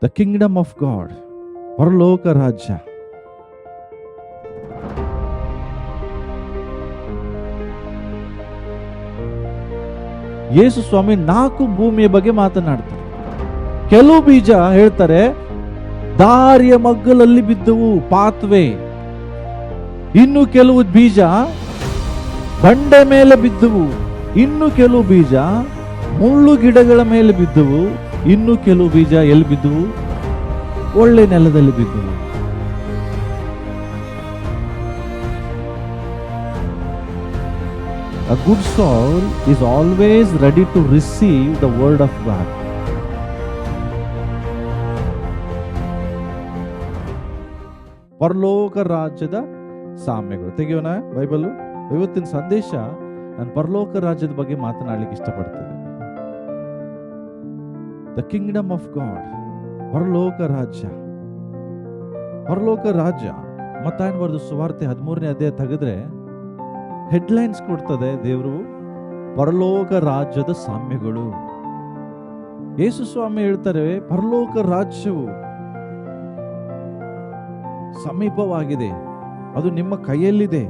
The Kingdom of god, ಪರಲೋಕ ರಾಜ್ಯ. ಯೇಸು ಸ್ವಾಮಿ 4 ಭೂಮಿಯ ಬಗ್ಗೆ ಮಾತನಾಡ್ತಾರೆ. ಕೆಲವು ಬೀಜ ಹೇಳ್ತಾರೆ ದಾರಿಯ ಮಗ್ಗಲಲ್ಲಿ ಬಿದ್ದವು, ಪಾತ್ವೆ. ಇನ್ನು ಕೆಲವು ಬೀಜ ಬಂಡೆ ಮೇಲೆ ಬಿದ್ದವು, ಇನ್ನು ಕೆಲವು ಬೀಜ ಮುಳ್ಳು ಗಿಡಗಳ ಮೇಲೆ ಬಿದ್ದವು, ಇನ್ನು ಕೆಲವು ಬೀಜ ಎಲ್ಲಿ ಬಿದ್ದವು? ಒಳ್ಳೆ ನೆಲದಲ್ಲಿ ಬಿದ್ದವು. A good soil is always ready to receive the word of God. ಪರಲೋಕ ರಾಜ್ಯದ ಸಾಮ್ಯಗಳು ತೆಗೆಯೋಣ ಬೈಬಲ್. ಇವತ್ತಿನ ಸಂದೇಶ ನಾನು ಪರಲೋಕ ರಾಜ್ಯದ ಬಗ್ಗೆ ಮಾತನಾಡಲಿಕ್ಕೆ ಇಷ್ಟಪಡ್ತೇನೆ. ದ ಕಿಂಗ್ಡಮ್ ಆಫ್ ಗಾಡ್, ಪರಲೋಕ ರಾಜ್ಯ. ಪರಲೋಕ ರಾಜ್ಯ ಮತ್ತಾಯನ ಬರೆದ ಸುವಾರ್ತೆ 13ನೇ ಅಧ್ಯಾಯ ತೆಗೆದ್ರೆ ಹೆಡ್ಲೈನ್ಸ್ ಕೊಡ್ತದೆ ದೇವರು, ಪರಲೋಕ ರಾಜ್ಯದ ಸಾಮ್ಯಗಳು. ಯೇಸು ಸ್ವಾಮಿ ಹೇಳ್ತಾರೆ ಪರಲೋಕ ರಾಜ್ಯವು ಸಮೀಪವಾಗಿದೆ, ಅದು ನಿಮ್ಮ ಕೈಯಲ್ಲಿದೆ.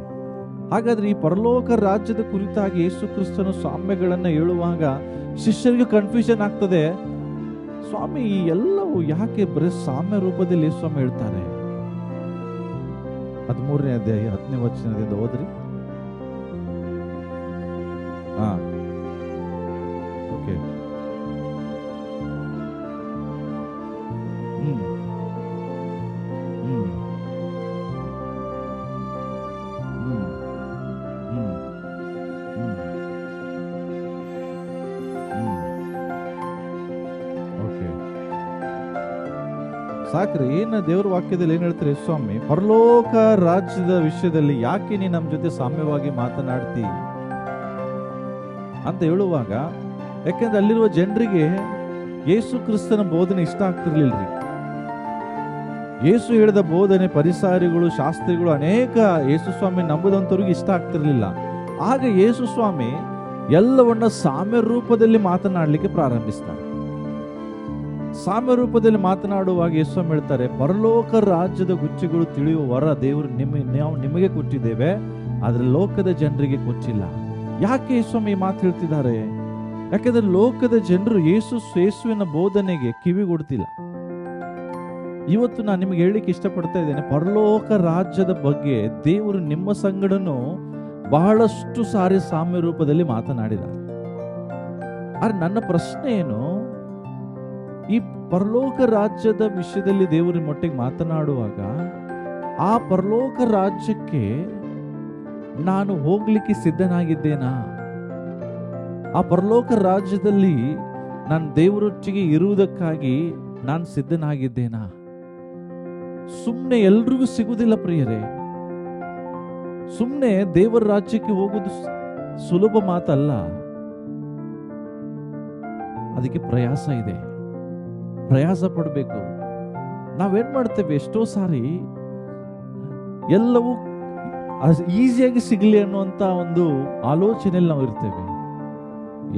ಹಾಗಾದ್ರೆ ಈ ಪರಲೋಕ ರಾಜ್ಯದ ಕುರಿತಾಗಿ ಯೇಸು ಕ್ರಿಸ್ತನ ಸಾಮ್ಯಗಳನ್ನ ಹೇಳುವಾಗ ಶಿಷ್ಯರಿಗೆ ಕನ್ಫ್ಯೂಷನ್ ಆಗ್ತದೆ. ಸ್ವಾಮಿ ಈ ಎಲ್ಲವೂ ಯಾಕೆ ಬರೀ ಸಾಮ್ಯ ರೂಪದಲ್ಲಿ ಯೇಸು ಸ್ವಾಮಿ ಹೇಳ್ತಾರೆ? 13ನೇ ಅಧ್ಯಾಯ 10ನೇ ವಚನದಿಂದ ಓದ್ರಿ. ಓಕೆ. ಸಾಕ್ರಿ, ಏನ ದೇವ್ರ ವಾಕ್ಯದಲ್ಲಿ ಏನ್ ಹೇಳ್ತಾರೆ ಸ್ವಾಮಿ? ಪರಲೋಕ ರಾಜ್ಯದ ವಿಷಯದಲ್ಲಿ ಯಾಕೆ ನೀ ನಮ್ಮ ಜೊತೆ ಸಾಮ್ಯವಾಗಿ ಮಾತನಾಡ್ತಿ ಅಂತ ಹೇಳುವಾಗ, ಯಾಕೆಂದ್ರೆ ಅಲ್ಲಿರುವ ಜನರಿಗೆ ಯೇಸು ಕ್ರಿಸ್ತನ ಬೋಧನೆ ಇಷ್ಟ ಆಗ್ತಿರ್ಲಿಲ್ರಿ. ಯೇಸು ಹೇಳಿದ ಬೋಧನೆ ಪರಿಸಾರಿಗಳು, ಶಾಸ್ತ್ರಿಗಳು, ಅನೇಕ ಯೇಸು ಸ್ವಾಮಿ ನಂಬುದಂತವ್ರಿಗೆ ಇಷ್ಟ ಆಗ್ತಿರ್ಲಿಲ್ಲ. ಆಗ ಯೇಸು ಸ್ವಾಮಿ ಎಲ್ಲವನ್ನ ಸಾಮ್ಯ ರೂಪದಲ್ಲಿ ಮಾತನಾಡಲಿಕ್ಕೆ ಪ್ರಾರಂಭಿಸ್ತಾರೆ. ಸಾಮ್ಯ ರೂಪದಲ್ಲಿ ಮಾತನಾಡುವಾಗ ಯೇಸು ಸ್ವಾಮಿ ಹೇಳ್ತಾರೆ, ಪರಲೋಕ ರಾಜ್ಯದ ಗುಚ್ಚಿಗಳು ತಿಳಿಯುವ ವರ ದೇವರು ನಾವು ನಿಮಗೆ ಕೊಟ್ಟಿದ್ದೇವೆ, ಆದ್ರೆ ಲೋಕದ ಜನರಿಗೆ ಕೊಟ್ಟಿಲ್ಲ. ಯಾಕೆ ಯೇಸು ಸ್ವಾಮಿ ಈ ಮಾತು ಹೇಳ್ತಿದ್ದಾರೆ? ಯಾಕಂದ್ರೆ ಲೋಕದ ಜನರು ಯೇಸುವಿನ ಬೋಧನೆಗೆ ಕಿವಿಗೊಡ್ತಿಲ್ಲ. ಇವತ್ತು ನಾನು ನಿಮಗೆ ಹೇಳಲಿಕ್ಕೆ ಇಷ್ಟಪಡ್ತಾ ಇದ್ದೇನೆ, ಪರಲೋಕ ರಾಜ್ಯದ ಬಗ್ಗೆ ದೇವರು ನಿಮ್ಮ ಸಂಗಡನು ಬಹಳಷ್ಟು ಸಾರಿ ಸಾಮ್ಯ ರೂಪದಲ್ಲಿ ಮಾತನಾಡಿದ್ದಾರೆ. ಆದ್ರೆ ನನ್ನ ಪ್ರಶ್ನೆ ಏನು, ಈ ಪರಲೋಕ ರಾಜ್ಯದ ವಿಷಯದಲ್ಲಿ ದೇವರ ಮೊಟ್ಟಿಗೆ ಮಾತನಾಡುವಾಗ ಆ ಪರಲೋಕ ರಾಜ್ಯಕ್ಕೆ ನಾನು ಹೋಗ್ಲಿಕ್ಕೆ ಸಿದ್ಧನಾಗಿದ್ದೇನಾ? ಆ ಪರಲೋಕ ರಾಜ್ಯದಲ್ಲಿ ನಾನು ದೇವರೊಟ್ಟಿಗೆ ಇರುವುದಕ್ಕಾಗಿ ನಾನು ಸಿದ್ಧನಾಗಿದ್ದೇನಾ? ಸುಮ್ಮನೆ ಎಲ್ರಿಗೂ ಸಿಗುವುದಿಲ್ಲ ಪ್ರಿಯರೇ. ಸುಮ್ಮನೆ ದೇವರ ರಾಜ್ಯಕ್ಕೆ ಹೋಗುವುದು ಸುಲಭ ಮಾತಲ್ಲ. ಅದಕ್ಕೆ ಪ್ರಯಾಸ ಇದೆ, ಪ್ರಯಾಸ ಪಡಬೇಕು. ನಾವೇನ್ ಮಾಡ್ತೇವೆ, ಎಷ್ಟೋ ಸಾರಿ ಎಲ್ಲವೂ ಈಸಿಯಾಗಿ ಸಿಗಲಿ ಅನ್ನುವಂತ ಒಂದು ಆಲೋಚನೆಯಲ್ಲಿ ನಾವು ಇರ್ತೇವೆ.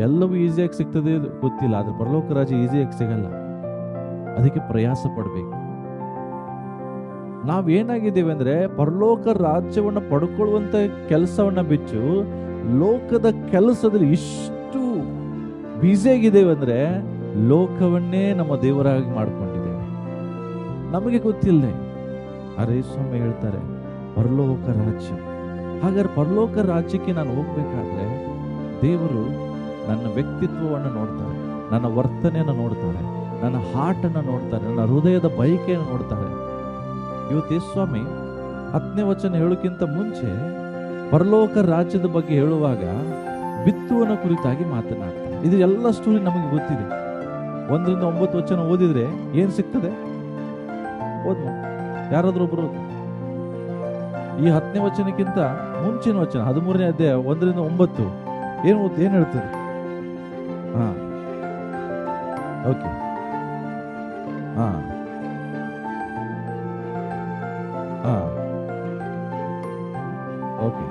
ಎಲ್ಲವೂ ಈಸಿಯಾಗಿ ಸಿಗ್ತದೆ ಗೊತ್ತಿಲ್ಲ, ಆದ್ರೆ ಪರಲೋಕ ರಾಜ್ಯ ಈಸಿಯಾಗಿ ಸಿಗಲ್ಲ. ಅದಕ್ಕೆ ಪ್ರಯಾಸ ಪಡಬೇಕು. ನಾವೇನಾಗಿದ್ದೇವೆ ಅಂದ್ರೆ ಪರಲೋಕ ರಾಜ್ಯವನ್ನು ಪಡ್ಕೊಳ್ಳುವಂತ ಕೆಲಸವನ್ನ ಬಿಟ್ಟು ಲೋಕದ ಕೆಲಸದಲ್ಲಿ ಇಷ್ಟು ಬ್ಯುಸಿಯಾಗಿದ್ದೇವೆ ಅಂದ್ರೆ ಲೋಕವನ್ನೇ ನಮ್ಮ ದೇವರಾಗಿ ಮಾಡ್ಕೊಂಡಿದ್ದೇವೆ, ನಮಗೆ ಗೊತ್ತಿಲ್ಲ. ಅರೇ ಸ್ವಾಮಿ ಹೇಳ್ತಾರೆ ಪರಲೋಕ ರಾಜ್ಯ. ಹಾಗಾದ್ರೆ ಪರಲೋಕ ರಾಜ್ಯಕ್ಕೆ ನಾನು ಹೋಗ್ಬೇಕಾದ್ರೆ ದೇವರು ನನ್ನ ವ್ಯಕ್ತಿತ್ವವನ್ನು ನೋಡ್ತಾರೆ, ನನ್ನ ವರ್ತನೆಯನ್ನು ನೋಡ್ತಾರೆ, ನನ್ನ ಹಾರ್ಟನ್ನು ನೋಡ್ತಾರೆ, ನನ್ನ ಹೃದಯದ ಬಯಕೆಯನ್ನು ನೋಡ್ತಾರೆ. ಇವತ್ತು ಸ್ವಾಮಿ 10ನೇ ವಚನ ಹೇಳೋಕ್ಕಿಂತ ಮುಂಚೆ ಪರಲೋಕ ರಾಜ್ಯದ ಬಗ್ಗೆ ಹೇಳುವಾಗ ಬಿತ್ತುವನ ಕುರಿತಾಗಿ ಮಾತನಾಡ್ತಾರೆ. ಇದು ಎಲ್ಲ ಸ್ಟೋರಿ ನಮಗೆ ಗೊತ್ತಿದೆ. 1ರಿಂದ 9 ವಚನ ಓದಿದ್ರೆ ಏನ್ ಸಿಗ್ತದೆ? ಓದ್ ಯಾರಾದ್ರೂ ಒಬ್ರು ಈ 10ನೇ ವಚನಕ್ಕಿಂತ ಮುಂಚಿನ ವಚನ 13ನೇ ಅಧ್ಯಾಯ 1ರಿಂದ 9 ಏನ್ ಹೇಳ್ತದೆ? ಓಕೆ. ಓಕೆ.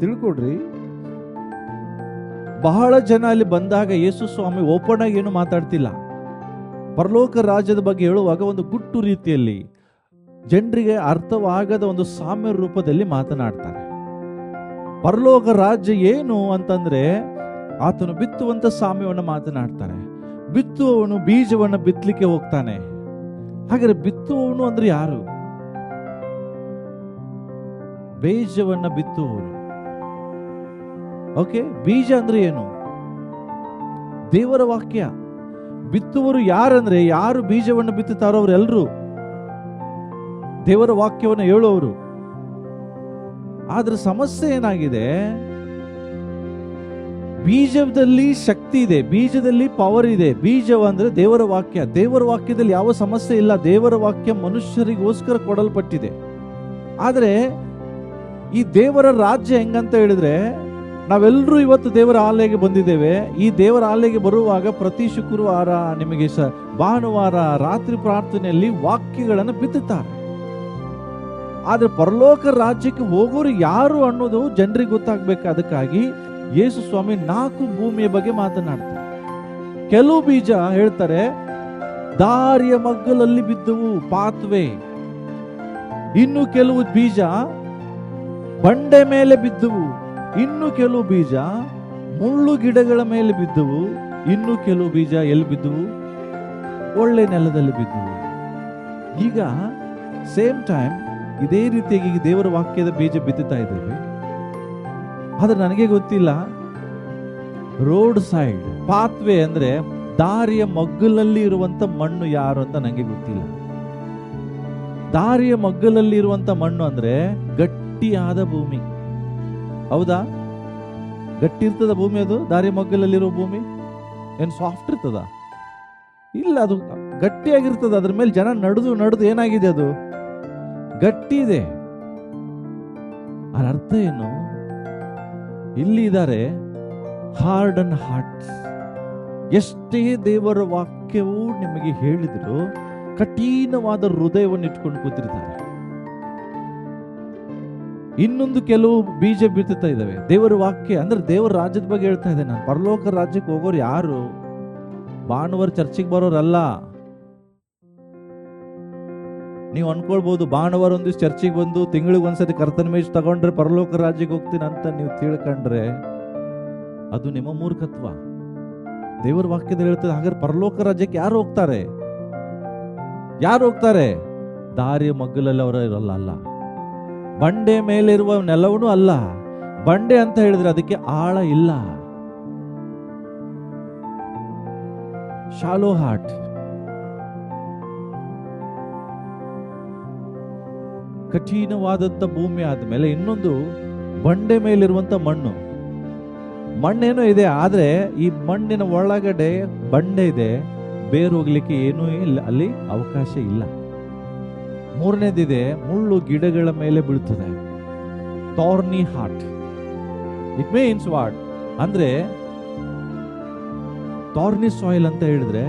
ತಿಳ್ಕೊಡ್ರಿ. ಬಹಳ ಜನ ಅಲ್ಲಿ ಬಂದಾಗ ಯೇಸು ಸ್ವಾಮಿ ಓಪನ್ ಆಗಿ ಏನು ಮಾತಾಡ್ತಿಲ್ಲ. ಪರಲೋಕ ರಾಜ್ಯದ ಬಗ್ಗೆ ಹೇಳುವಾಗ ಒಂದು ಗುಟ್ಟು ರೀತಿಯಲ್ಲಿ ಜನರಿಗೆ ಅರ್ಥವಾಗದ ಒಂದು ಸಾಮ್ಯ ರೂಪದಲ್ಲಿ ಮಾತನಾಡ್ತಾರೆ. ಪರಲೋಕ ರಾಜ್ಯ ಏನು ಅಂತಂದ್ರೆ ಆತನು ಬಿತ್ತುವಂತ ಸಾಮ್ಯವನ್ನು ಮಾತನಾಡ್ತಾರೆ. ಬಿತ್ತುವವನು ಬೀಜವನ್ನು ಬಿತ್ತಲಿಕ್ಕೆ ಹೋಗ್ತಾನೆ. ಹಾಗಾದ್ರೆ ಬಿತ್ತುವವನು ಅಂದ್ರೆ ಯಾರು? ಬೀಜವನ್ನ ಬಿತ್ತುವವನು. ಓಕೆ, ಬೀಜ ಅಂದ್ರೆ ಏನು? ದೇವರ ವಾಕ್ಯ. ಬಿತ್ತುವರು ಯಾರಂದ್ರೆ ಯಾರು ಬೀಜವನ್ನು ಬಿತ್ತುತ್ತಾರೋ ಅವರೆಲ್ಲರೂ ದೇವರ ವಾಕ್ಯವನ್ನು ಹೇಳುವವರು. ಆದ್ರೆ ಸಮಸ್ಯೆ ಏನಾಗಿದೆ, ಬೀಜದಲ್ಲಿ ಶಕ್ತಿ ಇದೆ, ಬೀಜದಲ್ಲಿ ಪವರ್ ಇದೆ. ಬೀಜವಂದ್ರೆ ದೇವರ ವಾಕ್ಯ. ದೇವರ ವಾಕ್ಯದಲ್ಲಿ ಯಾವ ಸಮಸ್ಯೆ ಇಲ್ಲ. ದೇವರ ವಾಕ್ಯ ಮನುಷ್ಯರಿಗೋಸ್ಕರ ಕೊಡಲ್ಪಟ್ಟಿದೆ. ಆದ್ರೆ ಈ ದೇವರ ರಾಜ್ಯ ಹೆಂಗಂತ ಹೇಳಿದ್ರೆ, ನಾವೆಲ್ಲರೂ ಇವತ್ತು ದೇವರ ಆಲಯಕ್ಕೆ ಬಂದಿದ್ದೇವೆ. ಈ ದೇವರ ಆಲಯಕ್ಕೆ ಬರುವಾಗ ಪ್ರತಿ ಶುಕ್ರವಾರ, ನಿಮಗೆ ಭಾನುವಾರ ರಾತ್ರಿ ಪ್ರಾರ್ಥನೆಯಲ್ಲಿ ವಾಕ್ಯಗಳನ್ನು ಬಿತ್ತುತ್ತಾರೆ. ಆದ್ರೆ ಪರಲೋಕ ರಾಜ್ಯಕ್ಕೆ ಹೋಗೋರು ಯಾರು ಅನ್ನೋದು ಜನರಿಗೆ ಗೊತ್ತಾಗ್ಬೇಕು. ಅದಕ್ಕಾಗಿ ಯೇಸು ಸ್ವಾಮಿ 4 ಭೂಮಿಯ ಬಗ್ಗೆ ಮಾತನಾಡ್ತಾರೆ. ಕೆಲವು ಬೀಜ ಹೇಳ್ತಾರೆ ದಾರಿಯ ಮಗ್ಗಲಲ್ಲಿ ಬಿದ್ದವು, ಪಾತ್ವೆ. ಇನ್ನು ಕೆಲವು ಬೀಜ ಬಂಡೆ ಮೇಲೆ ಬಿದ್ದವು. ಇನ್ನು ಕೆಲವು ಬೀಜ ಮುಳ್ಳು ಗಿಡಗಳ ಮೇಲೆ ಬಿದ್ದವು. ಇನ್ನು ಕೆಲವು ಬೀಜ ಎಲ್ಲಿ ಬಿದ್ದವು? ಒಳ್ಳೆ ನೆಲದಲ್ಲಿ ಬಿದ್ದವು. ಈಗ ಸೇಮ್ ಟೈಮ್ ಇದೇ ರೀತಿಯಾಗಿ ದೇವರ ವಾಕ್ಯದ ಬೀಜ ಬಿತ್ತುತ್ತಾ ಇದ್ದೇವೆ. ಆದ್ರೆ ನನಗೆ ಗೊತ್ತಿಲ್ಲ, ರೋಡ್ ಸೈಡ್ ಪಾತ್ವೆ ಅಂದ್ರೆ ದಾರಿಯ ಮಗ್ಗಲಲ್ಲಿ ಇರುವಂತ ಮಣ್ಣು ಯಾರು ಅಂತ ನನಗೆ ಗೊತ್ತಿಲ್ಲ. ದಾರಿಯ ಮಗ್ಗಲಲ್ಲಿ ಇರುವಂತ ಮಣ್ಣು ಅಂದ್ರೆ ಗಟ್ಟಿಯಾದ ಭೂಮಿ. ಹೌದಾ? ಗಟ್ಟಿ ಇರ್ತದ ಭೂಮಿ ಅದು? ದಾರಿಯ ಮಗ್ಗಲಲ್ಲಿರೋ ಭೂಮಿ ಏನ್ ಸಾಫ್ಟ್ ಇರ್ತದ? ಇಲ್ಲ, ಅದು ಗಟ್ಟಿಯಾಗಿರ್ತದ. ಅದ್ರ ಮೇಲೆ ಜನ ನಡೆದು ಏನಾಗಿದೆ? ಅದು ಗಟ್ಟಿ ಇದೆ. ಅದರ ಅರ್ಥ ಏನು? ಇಲ್ಲಿ ಇದ್ದಾರೆ ಹಾರ್ಡ್ ಅಂಡ್ ಹಾರ್ಟ್ಸ್. ಎಷ್ಟೇ ದೇವರ ವಾಕ್ಯವು ನಿಮಗೆ ಹೇಳಿದ್ರು ಕಠಿಣವಾದ ಹೃದಯವನ್ನು ಇಟ್ಕೊಂಡು ಕೂತಿರ್ತಾರೆ. ಇನ್ನೊಂದು ಕೆಲವು ಬೀಜ ಬಿತ್ತುತ್ತಾ ಇದ್ದಾವೆ. ದೇವರ ವಾಕ್ಯ ಅಂದ್ರೆ ದೇವರ ರಾಜ್ಯದ ಬಗ್ಗೆ ಹೇಳ್ತಾ ಇದ್ದೆ ನಾನು. ಪರಲೋಕ ರಾಜ್ಯಕ್ಕೆ ಹೋಗೋರು ಯಾರು? ಭಾನುವಾರ ಚರ್ಚಿಗೆ ಬರೋರಲ್ಲ. ನೀವು ಅನ್ಕೊಳ್ಬಹುದು ಭಾನುವಾರ ಒಂದು ದಿವಸ ಚರ್ಚಿಗೆ ಬಂದು ತಿಂಗಳಿಗೆ ಒಂದ್ಸತಿ ಕರ್ತನ ಮೇಜ್ ತಗೊಂಡ್ರೆ ಪರಲೋಕ ರಾಜ್ಯಕ್ಕೆ ಹೋಗ್ತೀನಿ ಅಂತ ನೀವು ತಿಳ್ಕೊಂಡ್ರೆ ಅದು ನಿಮ್ಮ ಮೂರ್ಖತ್ವ. ದೇವರ ವಾಕ್ಯದಲ್ಲಿ ಹೇಳ್ತದೆ, ಹಾಗಾದ್ರೆ ಪರಲೋಕ ರಾಜ್ಯಕ್ಕೆ ಯಾರು ಹೋಗ್ತಾರೆ? ಯಾರು ಹೋಗ್ತಾರೆ? ದಾರಿಯ ಮಗ್ಗಲಲ್ಲಿ ಅವರ ಇರಲ್ಲ. ಅಲ್ಲ, ಬಂಡೆ ಮೇಲಿರುವ ನೆಲವೂ ಅಲ್ಲ. ಬಂಡೆ ಅಂತ ಹೇಳಿದ್ರೆ ಅದಕ್ಕೆ ಆಳ ಇಲ್ಲ. ಶಾಲೋ ಹಾರ್ಟ್, ಕಠಿಣವಾದಂತ ಭೂಮಿ ಆದ್ಮೇಲೆ ಇನ್ನೊಂದು ಬಂಡೆ ಮೇಲಿರುವಂತ ಮಣ್ಣು. ಮಣ್ಣೇನೋ ಇದೆ, ಆದ್ರೆ ಈ ಮಣ್ಣಿನ ಒಳಗಡೆ ಬಂಡೆ ಇದೆ, ಬೇರು ಹೋಗ್ಲಿಕ್ಕೆ ಏನೂ ಇಲ್ಲ, ಅಲ್ಲಿ ಅವಕಾಶ ಇಲ್ಲ. ಮೂರನೇದಿದೆ ಮುಳ್ಳು ಗಿಡಗಳ ಮೇಲೆ ಬೀಳ್ತದೆ. ಥಾರ್ನಿ ಹಾರ್ಟ್. ಇಟ್ ಮೀನ್ಸ್ ವಾಟ್ ಅಂದ್ರೆ ಥಾರ್ನಿ ಸಾಯಿಲ್ ಅಂತ ಹೇಳಿದ್ರೆ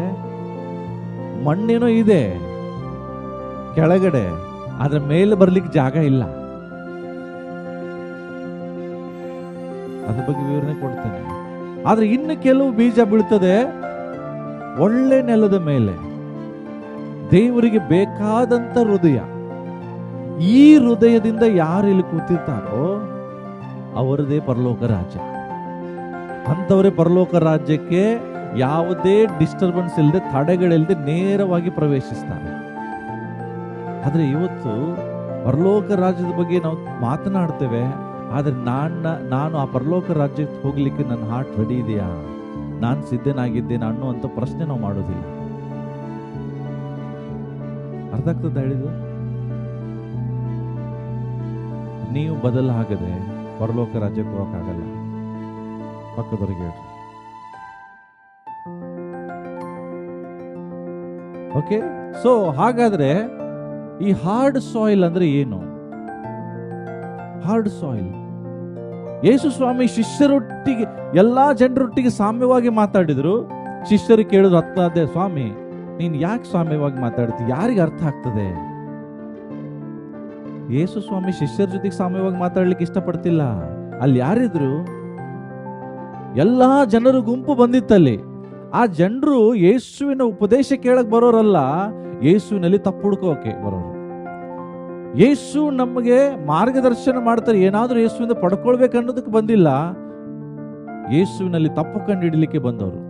ಮಣ್ಣೇನೋ ಇದೆ ಕೆಳಗಡೆ, ಅದ್ರ ಮೇಲೆ ಬರ್ಲಿಕ್ಕೆ ಜಾಗ ಇಲ್ಲ. ಅದ್ರ ಬಗ್ಗೆ ವಿವರಣೆ ಕೊಡ್ತೇನೆ. ಆದ್ರೆ ಇನ್ನು ಕೆಲವು ಬೀಜ ಬೀಳ್ತದೆ ಒಳ್ಳೆ ನೆಲದ ಮೇಲೆ. ದೇವರಿಗೆ ಬೇಕಾದಂತ ಹೃದಯ. ಈ ಹೃದಯದಿಂದ ಯಾರು ಇಲ್ಲಿ ಕೂತಿರ್ತಾರೋ ಅವರದೇ ಪರಲೋಕ ರಾಜ್ಯ. ಅಂತವರೇ ಪರಲೋಕ ರಾಜ್ಯಕ್ಕೆ ಯಾವುದೇ ಡಿಸ್ಟರ್ಬೆನ್ಸ್ ಇಲ್ಲದೆ, ತಡೆಗಳಿಲ್ಲದೆ ನೇರವಾಗಿ ಪ್ರವೇಶಿಸ್ತಾರೆ. ಆದ್ರೆ ಇವತ್ತು ಪರಲೋಕ ರಾಜ್ಯದ ಬಗ್ಗೆ ನಾವು ಮಾತನಾಡ್ತೇವೆ, ಆದ್ರೆ ನಾನು ಆ ಪರಲೋಕ ರಾಜ್ಯಕ್ಕೆ ಹೋಗ್ಲಿಕ್ಕೆ ನನ್ನ ಹಾರ್ಟ್ ರೆಡಿ ಇದೆಯಾ, ನಾನು ಸಿದ್ಧನಾಗಿದ್ದೇನೆ ಅನ್ನುವಂಥ ಪ್ರಶ್ನೆ ನಾವು ಮಾಡೋದಿಲ್ಲ. ಅರ್ಥ ಆಗ್ತದ ಹೇಳಿದ್ದು? ನೀವು ಬದಲಾಗದೆ ಪರಲೋಕ ರಾಜ್ಯಕ್ಕೆ ಹೋಗಕ್ಕಾಗಲ್ಲ. ಪಕ್ಕದವರಿಗೆ ಹೇಳ್ರಿ. ಓಕೆ, ಸೊ ಹಾಗಾದ್ರೆ ಈ ಹಾರ್ಡ್ ಸಾಯಿಲ್ ಅಂದ್ರೆ ಏನು? ಹಾರ್ಡ್ ಸಾಯಿಲ್, ಯೇಸು ಸ್ವಾಮಿ ಶಿಷ್ಯರೊಟ್ಟಿಗೆ, ಎಲ್ಲಾ ಜನರೊಟ್ಟಿಗೆ ಸಾಮ್ಯವಾಗಿ ಮಾತಾಡಿದ್ರು. ಶಿಷ್ಯರು ಕೇಳಿದ್ರು, ಅರ್ಥಾದೆ ಸ್ವಾಮಿ, ನೀನ್ ಯಾಕೆ ಸಾಮ್ಯವಾಗಿ ಮಾತಾಡ್ತಿ? ಯಾರಿಗೆ ಅರ್ಥ ಆಗ್ತದೆ? ಯೇಸು ಸ್ವಾಮಿ ಶಿಷ್ಯರ ಜೊತೆಗೆ ಸಾಮ್ಯವಾಗಿ ಮಾತಾಡ್ಲಿಕ್ಕೆ ಇಷ್ಟಪಡ್ತಿಲ್ಲ. ಅಲ್ಲಿ ಯಾರಿದ್ರು? ಎಲ್ಲಾ ಜನರು ಗುಂಪು ಬಂದಿತ್ತಲ್ಲಿ. ಆ ಜನರು ಯೇಸುವಿನ ಉಪದೇಶ ಕೇಳಕ್ ಬರೋರಲ್ಲ, ಯೇಸುವಿನಲ್ಲಿ ತಪ್ಪು ಹುಡ್ಕೋಕೆ ಬರೋರು. ಯೇಸು ನಮಗೆ ಮಾರ್ಗದರ್ಶನ ಮಾಡ್ತಾರೆ, ಏನಾದ್ರೂ ಯೇಸುವಿಂದ ಪಡ್ಕೊಳ್ಬೇಕನ್ನೋದಕ್ಕೆ ಬಂದಿಲ್ಲ. ಯೇಸುವಿನಲ್ಲಿ ತಪ್ಪು ಕಂಡು ಹಿಡಲಿಕ್ಕೆ ಬಂದವರು,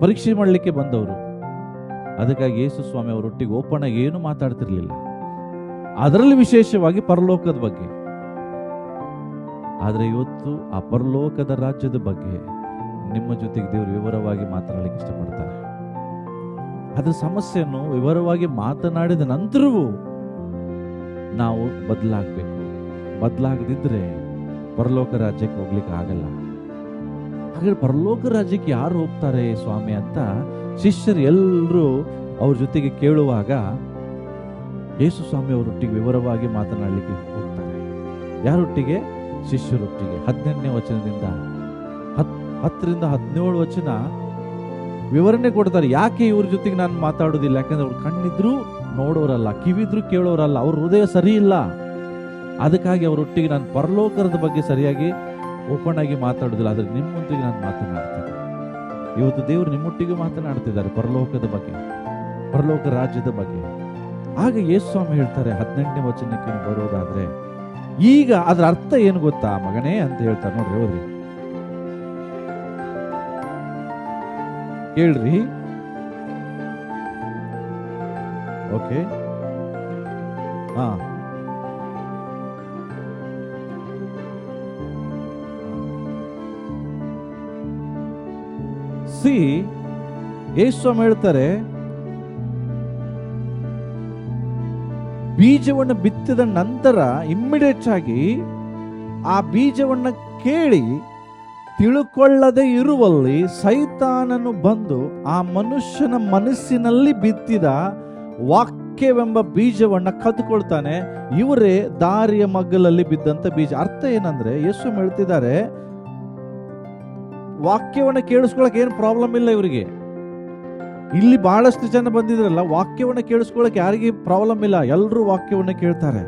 ಪರೀಕ್ಷೆ ಮಾಡಲಿಕ್ಕೆ ಬಂದವರು. ಅದಕ್ಕಾಗಿ ಯೇಸು ಸ್ವಾಮಿ ಅವರೊಟ್ಟಿಗೆ ಓಪನ್ ಆಗಿ ಏನು ಮಾತಾಡ್ತಿರ್ಲಿಲ್ಲ, ಅದರಲ್ಲಿ ವಿಶೇಷವಾಗಿ ಪರಲೋಕದ ಬಗ್ಗೆ. ಆದ್ರೆ ಇವತ್ತು ಆ ಪರಲೋಕದ ರಾಜ್ಯದ ಬಗ್ಗೆ ನಿಮ್ಮ ಜೊತೆಗೆ ದೇವರು ವಿವರವಾಗಿ ಮಾತನಾಡಲಿಕ್ಕೆ ಇಷ್ಟಪಡ್ತಾರೆ. ಅದ್ರ ಸಮಸ್ಯೆಯನ್ನು ವಿವರವಾಗಿ ಮಾತನಾಡಿದ ನಂತರವೂ ನಾವು ಬದಲಾಗಬೇಕು. ಬದಲಾಗದಿದ್ರೆ ಪರಲೋಕ ರಾಜ್ಯಕ್ಕೆ ಹೋಗ್ಲಿಕ್ಕೆ ಆಗಲ್ಲ. ಹಾಗಾದ್ರೆ ಪರಲೋಕ ರಾಜ್ಯಕ್ಕೆ ಯಾರು ಹೋಗ್ತಾರೆ ಸ್ವಾಮಿ ಅಂತ ಶಿಷ್ಯರು ಎಲ್ಲರೂ ಅವ್ರ ಜೊತೆಗೆ ಕೇಳುವಾಗ ಯೇಸು ಸ್ವಾಮಿ ಅವರೊಟ್ಟಿಗೆ ವಿವರವಾಗಿ ಮಾತನಾಡಲಿಕ್ಕೆ ಹೋಗ್ತಾರೆ. ಯಾರೊಟ್ಟಿಗೆ? ಶಿಷ್ಯರೊಟ್ಟಿಗೆ. 18ನೇ ವಚನದಿಂದ 10ರಿಂದ 17 ವಚನ ವಿವರಣೆ ಕೊಡ್ತಾರೆ. ಯಾಕೆ ಇವ್ರ ಜೊತೆಗೆ ನಾನು ಮಾತಾಡೋದಿಲ್ಲ? ಯಾಕಂದ್ರೆ ಅವ್ರು ಕಣ್ಣಿದ್ರು ನೋಡೋರಲ್ಲ, ಕಿವಿದ್ರು ಕೇಳೋರಲ್ಲ, ಅವ್ರ ಹೃದಯ ಸರಿ ಇಲ್ಲ. ಅದಕ್ಕಾಗಿ ಅವರೊಟ್ಟಿಗೆ ನಾನು ಪರಲೋಕದ ಬಗ್ಗೆ ಸರಿಯಾಗಿ ಓಪನ್ ಆಗಿ ಮಾತಾಡೋದಿಲ್ಲ. ಆದ್ರೆ ನಿಮ್ಮೊಟ್ಟಿಗೆ ನಾನು ಮಾತನಾಡ್ತೇನೆ. ಇವತ್ತು ದೇವರು ನಿಮ್ಮೊಟ್ಟಿಗೆ ಮಾತನಾಡ್ತಿದ್ದಾರೆ ಪರಲೋಕದ ಬಗ್ಗೆ, ಪರಲೋಕ ರಾಜ್ಯದ ಬಗ್ಗೆ. ಆಗ ಯೇಸು ಸ್ವಾಮಿ ಹೇಳ್ತಾರೆ 18ನೇ ವಚನಕ್ಕೆ ಬರೋದಾದ್ರೆ, ಈಗ ಅದ್ರ ಅರ್ಥ ಏನು ಗೊತ್ತಾ ಮಗನೇ ಅಂತ ಹೇಳ್ತಾರೆ. ನೋಡ್ರಿ, ಹೋದ್ರಿ ಕೇಳ್ರಿ. ಓಕೆ, ಹಾ, ಯೇಸು ಸ್ವಾಮಿ ಹೇಳ್ತಾರೆ, ಬೀಜವನ್ನು ಬಿತ್ತಿದ ನಂತರ ಇಮ್ಮಿಡಿಯೇಟ್ ಆಗಿ ಆ ಬೀಜವನ್ನು ಕೇಳಿ ತಿಳ್ಕೊಳ್ಳದೆ ಇರುವಲ್ಲಿ ಸೈತಾನನು ಬಂದು ಆ ಮನುಷ್ಯನ ಮನಸ್ಸಿನಲ್ಲಿ ಬಿತ್ತಿದ ವಾಕ್ಯವೆಂಬ ಬೀಜವನ್ನ ಕದ್ಕೊಳ್ತಾನೆ. ಇವರೇ ದಾರಿಯ ಮಗ್ಗಲಲ್ಲಿ ಬಿದ್ದಂತ ಬೀಜ. ಅರ್ಥ ಏನಂದ್ರೆ, ಯೇಸು ಹೇಳ್ತಿದ್ದಾರೆ, ವಾಕ್ಯವನ್ನ ಕೇಳಿಸ್ಕೊಳಕ್ ಏನು ಪ್ರಾಬ್ಲಮ್ ಇಲ್ಲ ಇವರಿಗೆ. ಇಲ್ಲಿ ಬಹಳಷ್ಟು ಜನ ಬಂದಿದ್ರಲ್ಲ, ವಾಕ್ಯವನ್ನ ಕೇಳಿಸ್ಕೊಳಕ್ ಯಾರಿಗೆ ಪ್ರಾಬ್ಲಮ್ ಇಲ್ಲ, ಎಲ್ಲರೂ ವಾಕ್ಯವನ್ನ ಕೇಳ್ತಾರೆ.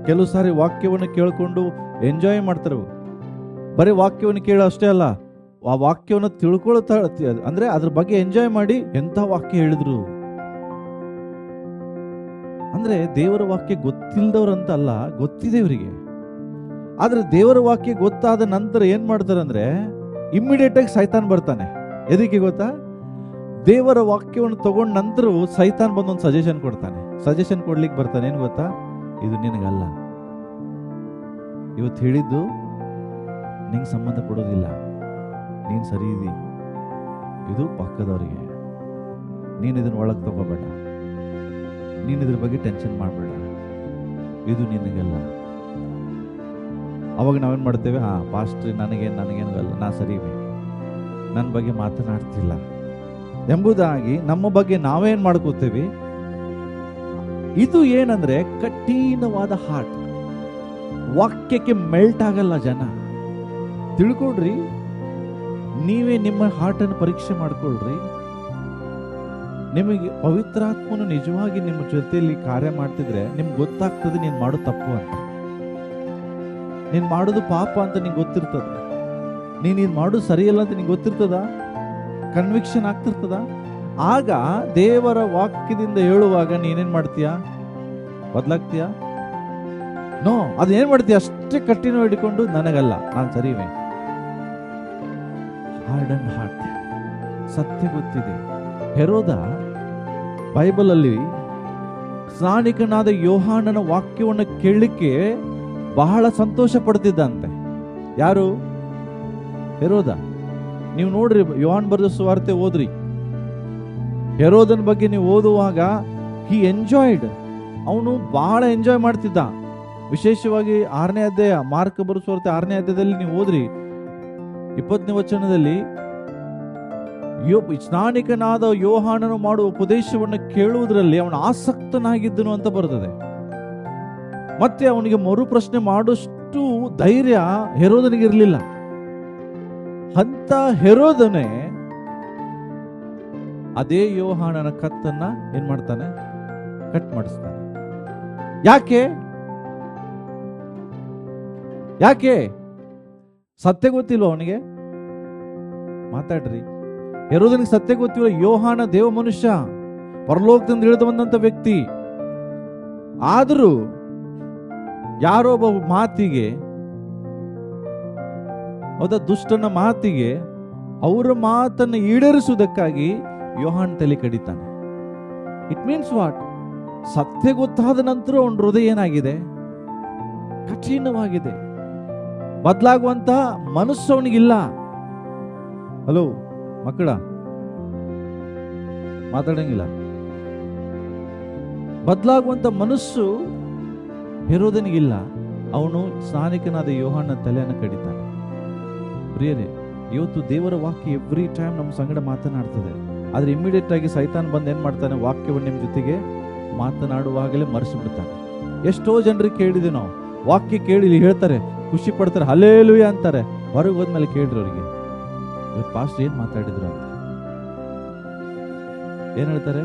ಕೆಲವು ಸಾರಿ ವಾಕ್ಯವನ್ನ ಕೇಳ್ಕೊಂಡು ಎಂಜಾಯ್ ಮಾಡ್ತಾರೆ. ಬರೀ ವಾಕ್ಯವನ್ನು ಕೇಳೋ ಅಷ್ಟೇ ಅಲ್ಲ, ಆ ವಾಕ್ಯವನ್ನು ತಿಳ್ಕೊಳ್ತಾ, ಅಂದ್ರೆ ಅದ್ರ ಬಗ್ಗೆ ಎಂಜಾಯ್ ಮಾಡಿ ಎಂಥ ವಾಕ್ಯ ಹೇಳಿದ್ರು. ಅಂದ್ರೆ ದೇವರ ವಾಕ್ಯ ಗೊತ್ತಿಲ್ದವ್ರಂತ ಅಲ್ಲ, ಗೊತ್ತಿದೆ ಇವರಿಗೆ. ಆದ್ರೆ ದೇವರ ವಾಕ್ಯ ಗೊತ್ತಾದ ನಂತರ ಏನ್ ಮಾಡ್ತಾರೆ ಅಂದ್ರೆ, ಇಮ್ಮಿಡಿಯೇಟ್ ಆಗಿ ಸೈತಾನ್ ಬರ್ತಾನೆ. ಎದಕ್ಕೆ ಗೊತ್ತಾ? ದೇವರ ವಾಕ್ಯವನ್ನು ತಗೊಂಡ ನಂತರ ಸೈತಾನ್ ಬಂದು ಒಂದು ಸಜೆಷನ್ ಕೊಡ್ತಾನೆ. ಸಜೆಷನ್ ಕೊಡ್ಲಿಕ್ಕೆ ಬರ್ತಾನೆ. ಏನ್ ಗೊತ್ತಾ? ಇದು ನಿನಗಲ್ಲ, ಇವತ್ತು ಹೇಳಿದ್ದು ನಿಂಗೆ ಸಂಬಂಧ ಪಡೋದಿಲ್ಲ, ನೀನ್ ಸರಿ ಇದಿ, ಇದು ಪಕ್ಕದವರಿಗೆ, ನೀನ್ ಇದನ್ನ ಒಳಗೆ ತಗೋಬೇಡ, ನೀನ್ ಇದ್ರ ಬಗ್ಗೆ ಟೆನ್ಷನ್ ಮಾಡಬೇಡ, ಇದು ನಿನಗಲ್ಲ. ಅವಾಗ ನಾವೇನ್ ಮಾಡ್ತೇವೆ? ಹಾ ಪಾಸ್ಟ್ರಿ, ನನಗೇನು ಅಲ್ಲ, ನಾ ಸರಿ ಇವೆ, ನನ್ನ ಬಗ್ಗೆ ಮಾತನಾಡ್ತಿಲ್ಲ ಎಂಬುದಾಗಿ ನಮ್ಮ ಬಗ್ಗೆ ನಾವೇನ್ ಮಾಡ್ಕೋತೇವೆ. ಇದು ಏನಂದ್ರೆ ಕಠಿಣವಾದ ಹಾರ್ಟ್. ವಾಕ್ಯಕ್ಕೆ ಮೆಲ್ಟ್ ಆಗಲ್ಲ ಜನ. ತಿಳ್ಕೊಳ್ರಿ, ನೀವೇ ನಿಮ್ಮ ಹಾರ್ಟ್ ಅನ್ನು ಪರೀಕ್ಷೆ ಮಾಡ್ಕೊಳ್ರಿ. ನಿಮಗೆ ಪವಿತ್ರಾತ್ಮನು ನಿಜವಾಗಿ ನಿಮ್ಮ ಜೊತೆಯಲ್ಲಿ ಕಾರ್ಯ ಮಾಡ್ತಿದ್ರೆ ನಿಮ್ಗೆ ಗೊತ್ತಾಗ್ತದೆ ನೀನ್ ಮಾಡೋ ತಪ್ಪು ಅಂತ, ನೀನ್ ಮಾಡೋದು ಪಾಪ ಅಂತ ನಿಂಗೆ ಗೊತ್ತಿರ್ತದ, ನೀನ್ ಮಾಡೋದು ಸರಿಯಲ್ಲ ಅಂತ ನಿಂಗೆ ಗೊತ್ತಿರ್ತದ, ಕನ್ವಿಕ್ಷನ್ ಆಗ್ತಿರ್ತದ. ಆಗ ದೇವರ ವಾಕ್ಯದಿಂದ ಹೇಳುವಾಗ ನೀನೇನ್ ಮಾಡ್ತೀಯ? ಬದಲಾಗ್ತೀಯ? ನೋ, ಅದೇನ್ ಮಾಡ್ತೀಯ? ಅಷ್ಟೇ ಕಠಿಣ ಹಿಡ್ಕೊಂಡು ನನಗಲ್ಲ, ನಾನು ಸರಿವೆ. Hard and heart. ಸತ್ಯ ಗೊತ್ತಿದೆ. ಹೆರೋದ ಬೈಬಲ್ ಅಲ್ಲಿ ಸ್ನಾನಿಕನಾದ ಯೋಹಾನನ ವಾಕ್ಯವನ್ನು ಕೇಳಲಿಕ್ಕೆ ಬಹಳ ಸಂತೋಷ ಪಡ್ತಿದ್ದಂತೆ. ಯಾರು? ಹೆರೋದ. ನೀವು ನೋಡ್ರಿ, ಯೋಹಾನ್ ಬರೆದ ಸುವಾರ್ತೆ ಓದ್ರಿ, ಹೆರೋದನ ಬಗ್ಗೆ ನೀವು ಓದುವಾಗ ಹಿ ಎಂಜಾಯ್ಡ್, ಅವನು ಬಹಳ ಎಂಜಾಯ್ ಮಾಡ್ತಿದ್ದ. ವಿಶೇಷವಾಗಿ 6ನೇ ಅಧ್ಯಾಯ, ಮಾರ್ಕ ಬರೆದ ಸುವಾರ್ತೆ 6ನೇ ಅಧ್ಯಾಯದಲ್ಲಿ ನೀವು ಓದ್ರಿ, 20ನೇ ವಚನದಲ್ಲಿ ಸ್ನಾನಿಕನಾದ ಯೋಹಾನನು ಮಾಡುವ ಉಪದೇಶವನ್ನು ಕೇಳುವುದರಲ್ಲಿ ಅವನು ಆಸಕ್ತನಾಗಿದ್ದನು ಅಂತ ಬರ್ತದೆ. ಮತ್ತೆ ಅವನಿಗೆ ಮರು ಪ್ರಶ್ನೆ ಮಾಡುವಷ್ಟು ಧೈರ್ಯ ಹೆರೋದನಿಗಿರಲಿಲ್ಲ. ಅಂತ ಹೆರೋದನೇ ಅದೇ ಯೋಹಾನನ ಕತ್ತನ್ನ ಏನ್ ಮಾಡ್ತಾನೆ? ಕಟ್ ಮಾಡಿಸ್ತಾನೆ. ಯಾಕೆ? ಯಾಕೆ? ಸತ್ಯ ಗೊತ್ತಿಲ್ವ ಅವನಿಗೆ? ಮಾತಾಡ್ರಿ. ಹೆರೋದನಿಗೆ ಸತ್ಯ ಗೊತ್ತಿಲ್ಲ. ಯೋಹಾನ ದೇವ ಮನುಷ್ಯ, ಪರಲೋಕದಿಂದ ಇಳಿದು ಬಂದಂತ ವ್ಯಕ್ತಿ. ಆದರೂ ಯಾರೋ ಒಬ್ಬ ಮಾತಿಗೆ, ಹೌದಾ, ದುಷ್ಟನ ಮಾತಿಗೆ ಅವರ ಮಾತನ್ನು ಈಡೇರಿಸುವುದಕ್ಕಾಗಿ ಯೋಹಾನ್ ತಲೆ ಕಡಿತಾನೆ. It means what? ಸತ್ಯ ಗೊತ್ತಾದ ನಂತರ ಅವನ ಹೃದಯ ಏನಾಗಿದೆ? ಕಠಿಣವಾಗಿದೆ. ಬದಲಾಗುವಂತ ಮನಸ್ಸು ಅವನಿಗಿಲ್ಲ. ಹಲೋ ಮಕ್ಕಳ, ಮಾತಾಡಂಗಿಲ್ಲ. ಬದಲಾಗುವಂತ ಮನಸ್ಸು ಹೆರೋದನಿಗಿಲ್ಲ. ಅವನು ಸ್ನಾನಿಕನಾದ ಯೋಹಾನ ತಲೆಯನ್ನು ಕಡಿತಾನೆ. ಪ್ರಿಯರೇ, ಇವತ್ತು ದೇವರ ವಾಕ್ಯ ಎವ್ರಿ ಟೈಮ್ ನಮ್ಮ ಸಂಗಡ ಮಾತನಾಡ್ತದೆ. ಆದ್ರೆ ಇಮಿಡಿಯೇಟ್ ಆಗಿ ಸೈತಾನ್ ಬಂದು ಏನ್ ಮಾಡ್ತಾನೆ? ವಾಕ್ಯವನ್ನು ನಿಮ್ಮ ಜೊತೆಗೆ ಮಾತನಾಡುವಾಗಲೇ ಮರೆಸಿಬಿಡ್ತಾನೆ. ಎಷ್ಟೋ ಜನರಿಗೆ ಕೇಳಿದೆ ನಾವು, ವಾಕ್ಯ ಕೇಳಿ ಹೇಳ್ತಾರೆ, ಖುಷಿ ಪಡ್ತಾರೆ, ಹಲ್ಲೇಲೂಯಾ ಅಂತಾರೆ. ಹೊರಗೆ ಹೋದ್ಮೇಲೆ ಕೇಳ್ರಿ ಅವರಿಗೆ, ಇವತ್ತು ಪಾಸ್ಟ್ ಏನ್ ಮಾತಾಡಿದ್ರು ಅಂತ. ಏನ್ ಹೇಳ್ತಾರೆ?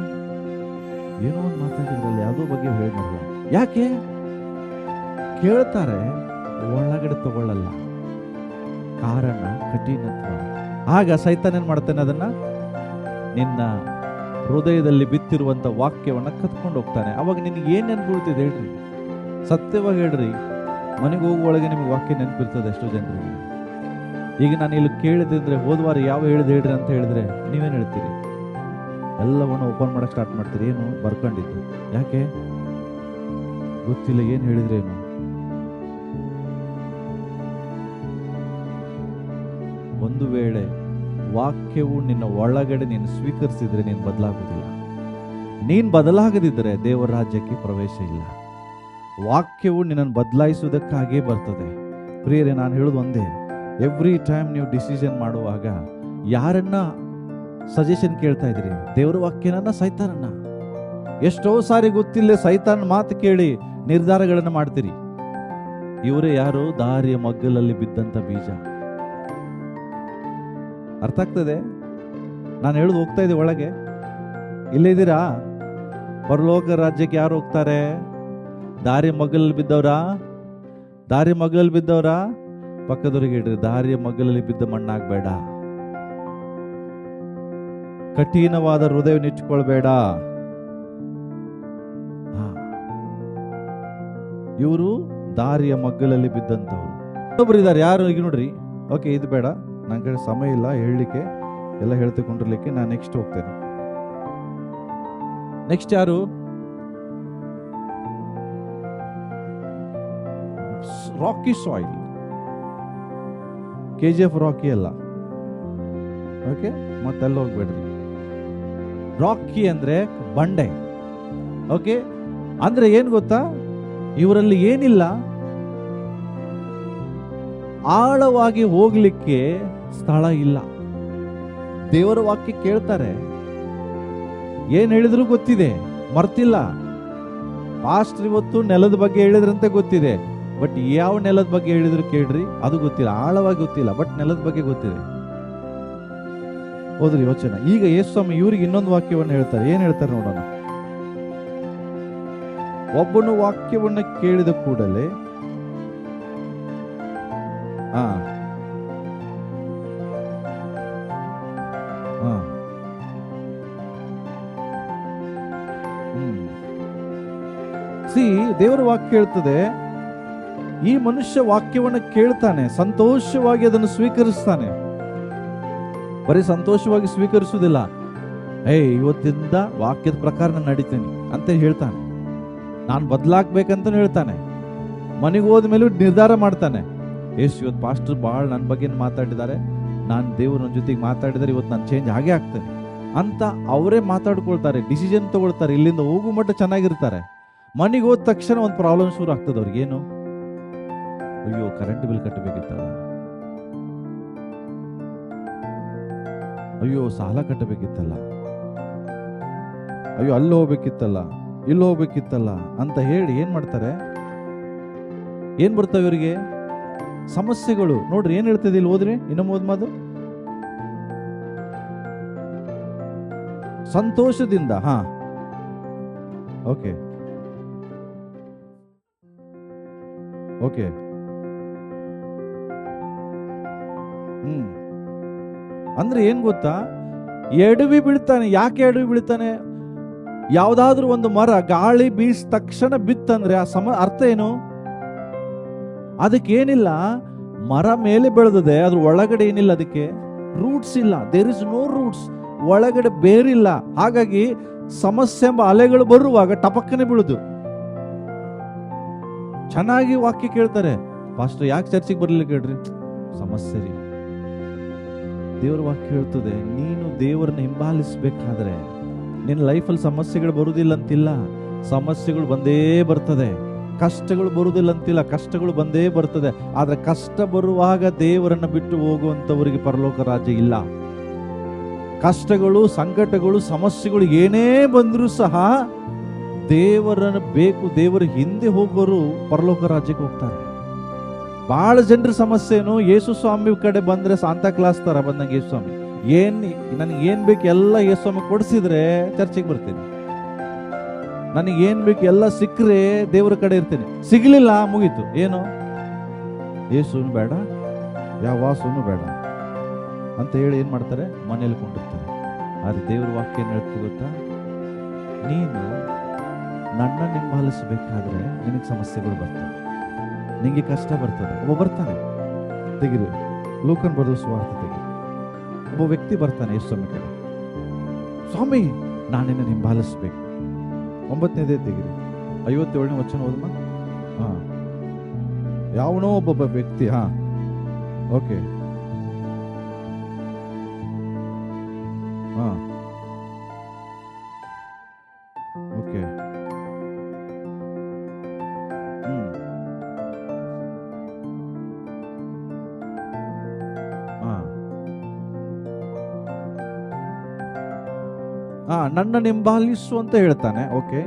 ಏನೋ ಒಂದು ಮಾತಾಡಿದ್ರಲ್ಲ, ಯಾವುದೋ ಬಗ್ಗೆ ಹೇಳಿದ್ರಲ್ಲ. ಯಾಕೆ ಕೇಳ್ತಾರೆ? ಒಳಗಡೆ ತಗೊಳ್ಳಲ್ಲ. ಕಾರಣ ಕಠಿಣತ್ವ. ಆಗ ಸೈತಾನ್ ಏನ್ ಮಾಡ್ತಾನೆ? ಅದನ್ನ ನಿನ್ನ ಹೃದಯದಲ್ಲಿ ಬಿತ್ತಿರುವಂತ ವಾಕ್ಯವನ್ನ ಕತ್ಕೊಂಡು ಹೋಗ್ತಾನೆ. ಅವಾಗ ನಿನಗೆ ಏನ್ ನೆನ್ಪಿಡ್ತಿದೆ ಹೇಳ್ರಿ? ಸತ್ಯವಾಗಿ ಹೇಳ್ರಿ. ಮನೆಗೆ ಹೋಗುವೊಳಗೆ ನಿಮ್ಗೆ ವಾಕ್ಯ ನೆನಪಿರ್ತದೆ ಎಷ್ಟೋ ಜನರಿಗೆ. ಈಗ ನಾನು ಇಲ್ಲಿ ಕೇಳಿದೆ ಅಂದ್ರೆ, ಹೋದ್ವಾರ ಯಾವ ಹೇಳಿದೆ ಹೇಳ್ರಿ ಅಂತ ಹೇಳಿದ್ರೆ ನೀವೇನು ಹೇಳ್ತೀರಿ? ಎಲ್ಲವನ್ನು ಓಪನ್ ಮಾಡಕ್ಕೆ ಸ್ಟಾರ್ಟ್ ಮಾಡ್ತೀರಿ. ಏನು ಬರ್ಕೊಂಡಿದ್ದು? ಯಾಕೆ ಗೊತ್ತಿಲ್ಲ, ಏನು ಹೇಳಿದ್ರೆ ಏನು? ಒಂದು ವೇಳೆ ವಾಕ್ಯವು ನಿನ್ನ ಒಳಗಡೆ ನೀನು ಸ್ವೀಕರಿಸಿದ್ರೆ ನೀನು ಬದಲಾಗುವುದಿಲ್ಲ. ನೀನು ಬದಲಾಗದಿದ್ದರೆ ದೇವರ ರಾಜ್ಯಕ್ಕೆ ಪ್ರವೇಶ ಇಲ್ಲ. ವಾಕ್ಯವು ನಿನ್ನನ್ನು ಬದಲಾಯಿಸುವುದಕ್ಕಾಗೇ ಬರ್ತದೆ. ಪ್ರಿಯರೇ, ನಾನು ಹೇಳೋದು ಒಂದೇ, ಎವ್ರಿ ಟೈಮ್ ನೀವು ಡಿಸಿಷನ್ ಮಾಡುವಾಗ ಯಾರನ್ನ ಸಜೆಷನ್ ಕೇಳ್ತಾ ಇದ್ದೀರಿ? ದೇವರ ವಾಕ್ಯನನ್ನ, ಸೈತಾನನ್ನ? ಎಷ್ಟೋ ಸಾರಿ ಗೊತ್ತಿಲ್ಲ ಸೈತಾನ್ ಮಾತು ಕೇಳಿ ನಿರ್ಧಾರಗಳನ್ನು ಮಾಡ್ತೀರಿ. ಇವರೇ ಯಾರು? ದಾರಿಯ ಮಗ್ಗಲಲ್ಲಿ ಬಿದ್ದಂತ ಬೀಜ. ಅರ್ಥ ಆಗ್ತದೆ? ನಾನು ಹೇಳೋದು ಹೋಗ್ತಾ ಇದೆ ಒಳಗೆ? ಇಲ್ಲೇ ಇದ್ದೀರಾ? ಪರಲೋಕ ರಾಜ್ಯಕ್ಕೆ ಯಾರು ಹೋಗ್ತಾರೆ? ದಾರಿ ಮಗ್ಗಲಲ್ಲಿ ಬಿದ್ದವ್ರಾ? ದಾರಿ ಮಗ್ಗಲಲ್ಲಿ ಬಿದ್ದವ್ರಾ? ಪಕ್ಕದವ್ರಿಗೆ ಹೇಳ್ರಿ, ದಾರಿಯ ಮಗ್ಗಲಲ್ಲಿ ಬಿದ್ದ ಮಣ್ಣಾಗಬೇಡ. ಕಠಿಣವಾದ ಹೃದಯನಿಟ್ಟುಕೊಳ್ಬೇಡ. ಇವರು ದಾರಿಯ ಮಗ್ಗಲಲ್ಲಿ ಬಿದ್ದಂಥವ್ರು. ಇನ್ನೊಬ್ರು ಇದ್ದಾರೆ. ಯಾರು? ಈಗ ನೋಡ್ರಿ. ಓಕೆ, ಇದು ಬೇಡ, ನನ್ನ ಕಡೆ ಸಮಯ ಇಲ್ಲ ಹೇಳಲಿಕ್ಕೆ, ಎಲ್ಲ ಹೇಳ್ತಕೊಂಡಿರ್ಲಿಕ್ಕೆ. ನಾನು ನೆಕ್ಸ್ಟ್ ಹೋಗ್ತೇನೆ. ನೆಕ್ಸ್ಟ್ ಯಾರು? ರಾಕಿ ಸಾಯಿಲ್. KGF ರಾಕಿ ಅಲ್ಲ. ಓಕೆ, ಮತ್ತೆಲ್ಲ ಹೋಗ್ಬೇಡ್ರಿ. ರಾಕಿ ಅಂದ್ರೆ ಬಂಡೆ. ಓಕೆ, ಅಂದ್ರೆ ಏನ್ ಗೊತ್ತಾ? ಇವರಲ್ಲಿ ಏನಿಲ್ಲ, ಆಳವಾಗಿ ಹೋಗ್ಲಿಕ್ಕೆ ಸ್ಥಳ ಇಲ್ಲ. ದೇವರ ವಾಕ್ಯ ಕೇಳ್ತಾರೆ, ಏನ್ ಹೇಳಿದ್ರು ಗೊತ್ತಿದೆ, ಮರ್ತಿಲ್ಲ. ಪಾಸ್ಟರ್ ಇವತ್ತು ನೆಲದ ಬಗ್ಗೆ ಹೇಳಿದ್ರಂತೆ ಗೊತ್ತಿದೆ, ಬಟ್ ಯಾವ ನೆಲದ ಬಗ್ಗೆ ಹೇಳಿದ್ರು ಕೇಳ್ರಿ, ಅದು ಗೊತ್ತಿಲ್ಲ. ಆಳವಾಗಿ ಗೊತ್ತಿಲ್ಲ, ಬಟ್ ನೆಲದ ಬಗ್ಗೆ ಗೊತ್ತಿದೆ. ಹೋದ್ರಿ ಯೋಚನೆ. ಈಗ ಯೇಸು ಸ್ವಾಮಿ ಇವ್ರಿಗೆ ಇನ್ನೊಂದು ವಾಕ್ಯವನ್ನು ಹೇಳ್ತಾರೆ. ಏನ್ ಹೇಳ್ತಾರೆ ನೋಡೋಣ. ಒಬ್ಬನು ವಾಕ್ಯವನ್ನು ಕೇಳಿದ ಕೂಡಲೇ ದೇವರ ವಾಕ್ಯ ಹೇಳ್ತದೆ, ಈ ಮನುಷ್ಯ ವಾಕ್ಯವನ್ನು ಕೇಳ್ತಾನೆ, ಸಂತೋಷವಾಗಿ ಅದನ್ನು ಸ್ವೀಕರಿಸ್ತಾನೆ. ಬರೀ ಸಂತೋಷವಾಗಿ ಸ್ವೀಕರಿಸುವುದಿಲ್ಲ, ಇವತ್ತಿಂದ ವಾಕ್ಯದ ಪ್ರಕಾರ ನಾನು ನಡೀತೀನಿ ಅಂತ ಹೇಳ್ತಾನೆ. ನಾನು ಬದಲಾಗ್ಬೇಕಂತ ಹೇಳ್ತಾನೆ. ಮನೆಗೆ ಹೋದ ಮೇಲೂ ನಿರ್ಧಾರ ಮಾಡ್ತಾನೆ, ಇವತ್ತು ಪಾಸ್ಟರ್ ಭಾಳ ನನ್ನ ಬಗ್ಗೆ ಮಾತಾಡಿದ್ದಾರೆ, ನಾನು ದೇವ್ರ ನನ್ನ ಜೊತೆಗೆ ಮಾತಾಡಿದರೆ ಇವತ್ತು ನಾನು ಚೇಂಜ್ ಆಗೇ ಆಗ್ತೇನೆ ಅಂತ ಅವರೇ ಮಾತಾಡ್ಕೊಳ್ತಾರೆ, ಡಿಸಿಷನ್ ತಗೊಳ್ತಾರೆ. ಇಲ್ಲಿಂದ ಹೋಗು ಮಟ್ಟ ಚೆನ್ನಾಗಿರ್ತಾರೆ. ಮನೆಗೆ ಹೋದ ತಕ್ಷಣ ಒಂದು ಪ್ರಾಬ್ಲಮ್ ಶುರು ಆಗ್ತದೆ ಅವ್ರಿಗೆ. ಏನು? ಅಯ್ಯೋ, ಕರೆಂಟ್ ಬಿಲ್ ಕಟ್ಟಬೇಕಿತ್ತಲ್ಲ, ಅಯ್ಯೋ ಸಾಲ ಕಟ್ಟಬೇಕಿತ್ತಲ್ಲ, ಅಯ್ಯೋ ಅಲ್ಲಿ ಹೋಗ್ಬೇಕಿತ್ತಲ್ಲ, ಇಲ್ಲಿ ಹೋಗ್ಬೇಕಿತ್ತಲ್ಲ ಅಂತ ಹೇಳಿ ಏನ್ ಮಾಡ್ತಾರೆ? ಏನ್ ಬರ್ತವೆ ಇವರಿಗೆ? ಸಮಸ್ಯೆಗಳು. ನೋಡ್ರಿ ಏನ್ ಹೇಳ್ತದೆ ಇಲ್ಲಿ, ಓದ್ರಿ ಇನ್ನೊಮ್ಮೆ ಓದ್ ಮಾತು. ಸಂತೋಷದಿಂದ. ಓಕೆ, ಅಂದ್ರೆ ಏನ್ ಗೊತ್ತಾ, ಎಡವಿ ಬೀಳ್ತಾನೆ. ಯಾಕೆ ಎಡವಿ ಬೀಳ್ತಾನೆ? ಯಾವ್ದಾದ್ರೂ ಒಂದು ಮರ ಗಾಳಿ ಬೀಸ್ ತಕ್ಷಣ ಬಿತ್ತಂದ್ರೆ ಆ ಅರ್ಥ ಏನು? ಅದಕ್ಕೇನಿಲ್ಲ, ಮರ ಮೇಲೆ ಬೆಳೆದಿದೆ, ಅದ್ರ ಒಳಗಡೆ ಏನಿಲ್ಲ, ಅದಕ್ಕೆ ರೂಟ್ಸ್ ಇಲ್ಲ. ದೇರ್ ಇಸ್ ನೋ ರೂಟ್ಸ್, ಒಳಗಡೆ ಬೇರಿಲ್ಲ. ಹಾಗಾಗಿ ಸಮಸ್ಯೆ ಎಂಬ ಅಲೆಗಳು ಬರುವಾಗ ಟಪಕ್ಕನೆ ಬೀಳುದು. ಚೆನ್ನಾಗಿ ವಾಕ್ಯ ಕೇಳ್ತಾರೆ, ಪಾಸ್ಟರ್ ಯಾಕೆ ಚರ್ಚಿಗೆ ಬರ್ಲಿಲ್ಲ ಕೇಳ್ರಿ, ಸಮಸ್ಯೆ ರೀ. ದೇವರ ವಾಕ್ಯ ಹೇಳ್ತದೆ, ನೀನು ದೇವರನ್ನ ಹಿಂಬಾಲಿಸ್ಬೇಕಾದ್ರೆ ನಿನ್ನ ಲೈಫಲ್ಲಿ ಸಮಸ್ಯೆಗಳು ಬರುವುದಿಲ್ಲ ಅಂತಿಲ್ಲ, ಸಮಸ್ಯೆಗಳು ಬಂದೇ ಬರ್ತದೆ. ಕಷ್ಟಗಳು ಬರುವುದಿಲ್ಲ ಅಂತಿಲ್ಲ, ಕಷ್ಟಗಳು ಬಂದೇ ಬರ್ತದೆ. ಆದ್ರೆ ಕಷ್ಟ ಬರುವಾಗ ದೇವರನ್ನ ಬಿಟ್ಟು ಹೋಗುವಂತವರಿಗೆ ಪರಲೋಕ ರಾಜ್ಯ ಇಲ್ಲ. ಕಷ್ಟಗಳು, ಸಂಕಟಗಳು, ಸಮಸ್ಯೆಗಳು ಏನೇ ಬಂದರೂ ಸಹ ದೇವರನ್ನು ಬೇಕು, ದೇವರ ಹಿಂದೆ ಹೋಗೋರು ಪರಲೋಕ ರಾಜ್ಯಕ್ಕೆ ಹೋಗ್ತಾರೆ. ಬಹಳ ಜನರ ಸಮಸ್ಯೆನು, ಯೇಸು ಸ್ವಾಮಿ ಕಡೆ ಬಂದ್ರೆ ಸಾಂತಾ ಕ್ಲಾಸ್ ತರ ಬಂದಂಗೆ, ಯೇಸು ಸ್ವಾಮಿ ನನಗೆ ಏನ್ ಬೇಕು ಎಲ್ಲ ಯೇಸು ಸ್ವಾಮಿ ಕೊಡಿಸಿದ್ರೆ ಚರ್ಚೆಗೆ ಬರ್ತೀನಿ, ನನಗೆ ಏನ್ ಬೇಕು ಎಲ್ಲ ಸಿಕ್ಕರೆ ದೇವರ ಕಡೆ ಇರ್ತೀನಿ, ಸಿಗ್ಲಿಲ್ಲ ಮುಗೀತು. ಏನು, ಯೇಸುನು ಬೇಡ, ಯಾವ ವಾಸನು ಬೇಡ ಅಂತ ಹೇಳಿ ಏನ್ ಮಾಡ್ತಾರೆ, ಮನೇಲಿ ಕೊಂಡಿರ್ತಾರೆ. ಆದ್ರೆ ದೇವ್ರ ವಾಕ್ಯ ಏನ್ ಹೇಳ್ತೀವಿ ಗೊತ್ತಾ, ನೀನು ನನ್ನ ಹಿಂಬಾಲಿಸಬೇಕಾದ್ರೆ ನಿನಗೆ ಸಮಸ್ಯೆಗಳು ಬರ್ತವೆ, ನಿಂಗೆ ಕಷ್ಟ ಬರ್ತದೆ. ಒಬ್ಬ ಬರ್ತಾನೆ, ತೆಗಿರಿ ಲೂಕನ್ ಬರೆದ ಸುವಾರ್ತೆ ತೆಗಿ, ಒಬ್ಬ ವ್ಯಕ್ತಿ ಬರ್ತಾನೆ ಯೇಸು ಸ್ವಾಮಿ ಕಡೆ, ಸ್ವಾಮಿ ನಾನು ನಿನ್ನನ್ನು ಹಿಂಬಾಲಿಸ್ಬೇಕು. 9ನೇದೇ ತೆಗಿರಿ, 57ನೇ ವಚನ ಓದಮ್ಮ. ಯಾವನೋ ಒಬ್ಬ ವ್ಯಕ್ತಿ, ಓಕೆ, ಓಕೆ, ನನ್ನ ಹಿಂಬಾಲಿಸು ಅಂತ ಹೇಳ್ತಾನೆ. ಓಕೆ,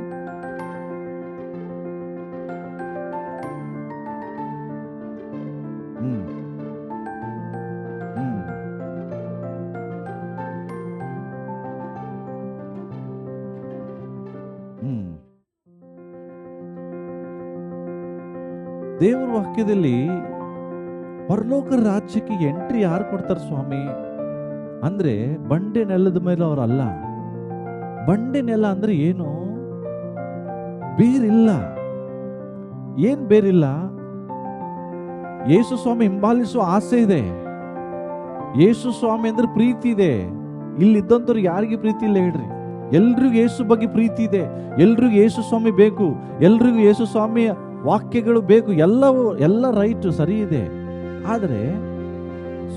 ದೇವರ ವಾಕ್ಯದಲ್ಲಿ ಪರಲೋಕ ರಾಜ್ಯಕ್ಕೆ ಎಂಟ್ರಿ ಯಾರು ಕೊಡ್ತಾರೆ ಸ್ವಾಮಿ ಅಂದ್ರೆ, ಬಂಡೆ ನೆಲದ ಮೇಲೆ ಅವರಲ್ಲ. ಬಂಡೆ ನೆಲ ಅಂದ್ರೆ ಏನು? ಬೇರಿಲ್ಲ. ಏನ್ ಬೇರಿಲ್ಲ? ಯೇಸು ಸ್ವಾಮಿ ಹಿಂಬಾಲಿಸುವ ಆಸೆ ಇದೆ, ಯೇಸು ಸ್ವಾಮಿ ಅಂದ್ರೆ ಪ್ರೀತಿ ಇದೆ. ಇಲ್ಲಿದ್ದಂಥವ್ರು ಯಾರಿಗೆ ಪ್ರೀತಿ ಇಲ್ಲ ಹೇಳ್ರಿ? ಎಲ್ರಿಗೂ ಯೇಸು ಬಗ್ಗೆ ಪ್ರೀತಿ ಇದೆ, ಎಲ್ರಿಗೂ ಯೇಸು ಸ್ವಾಮಿ ಬೇಕು, ಎಲ್ರಿಗೂ ಯೇಸು ಸ್ವಾಮಿಯ ವಾಕ್ಯಗಳು ಬೇಕು, ಎಲ್ಲ ರೈಟ್ ಸರಿ ಇದೆ. ಆದರೆ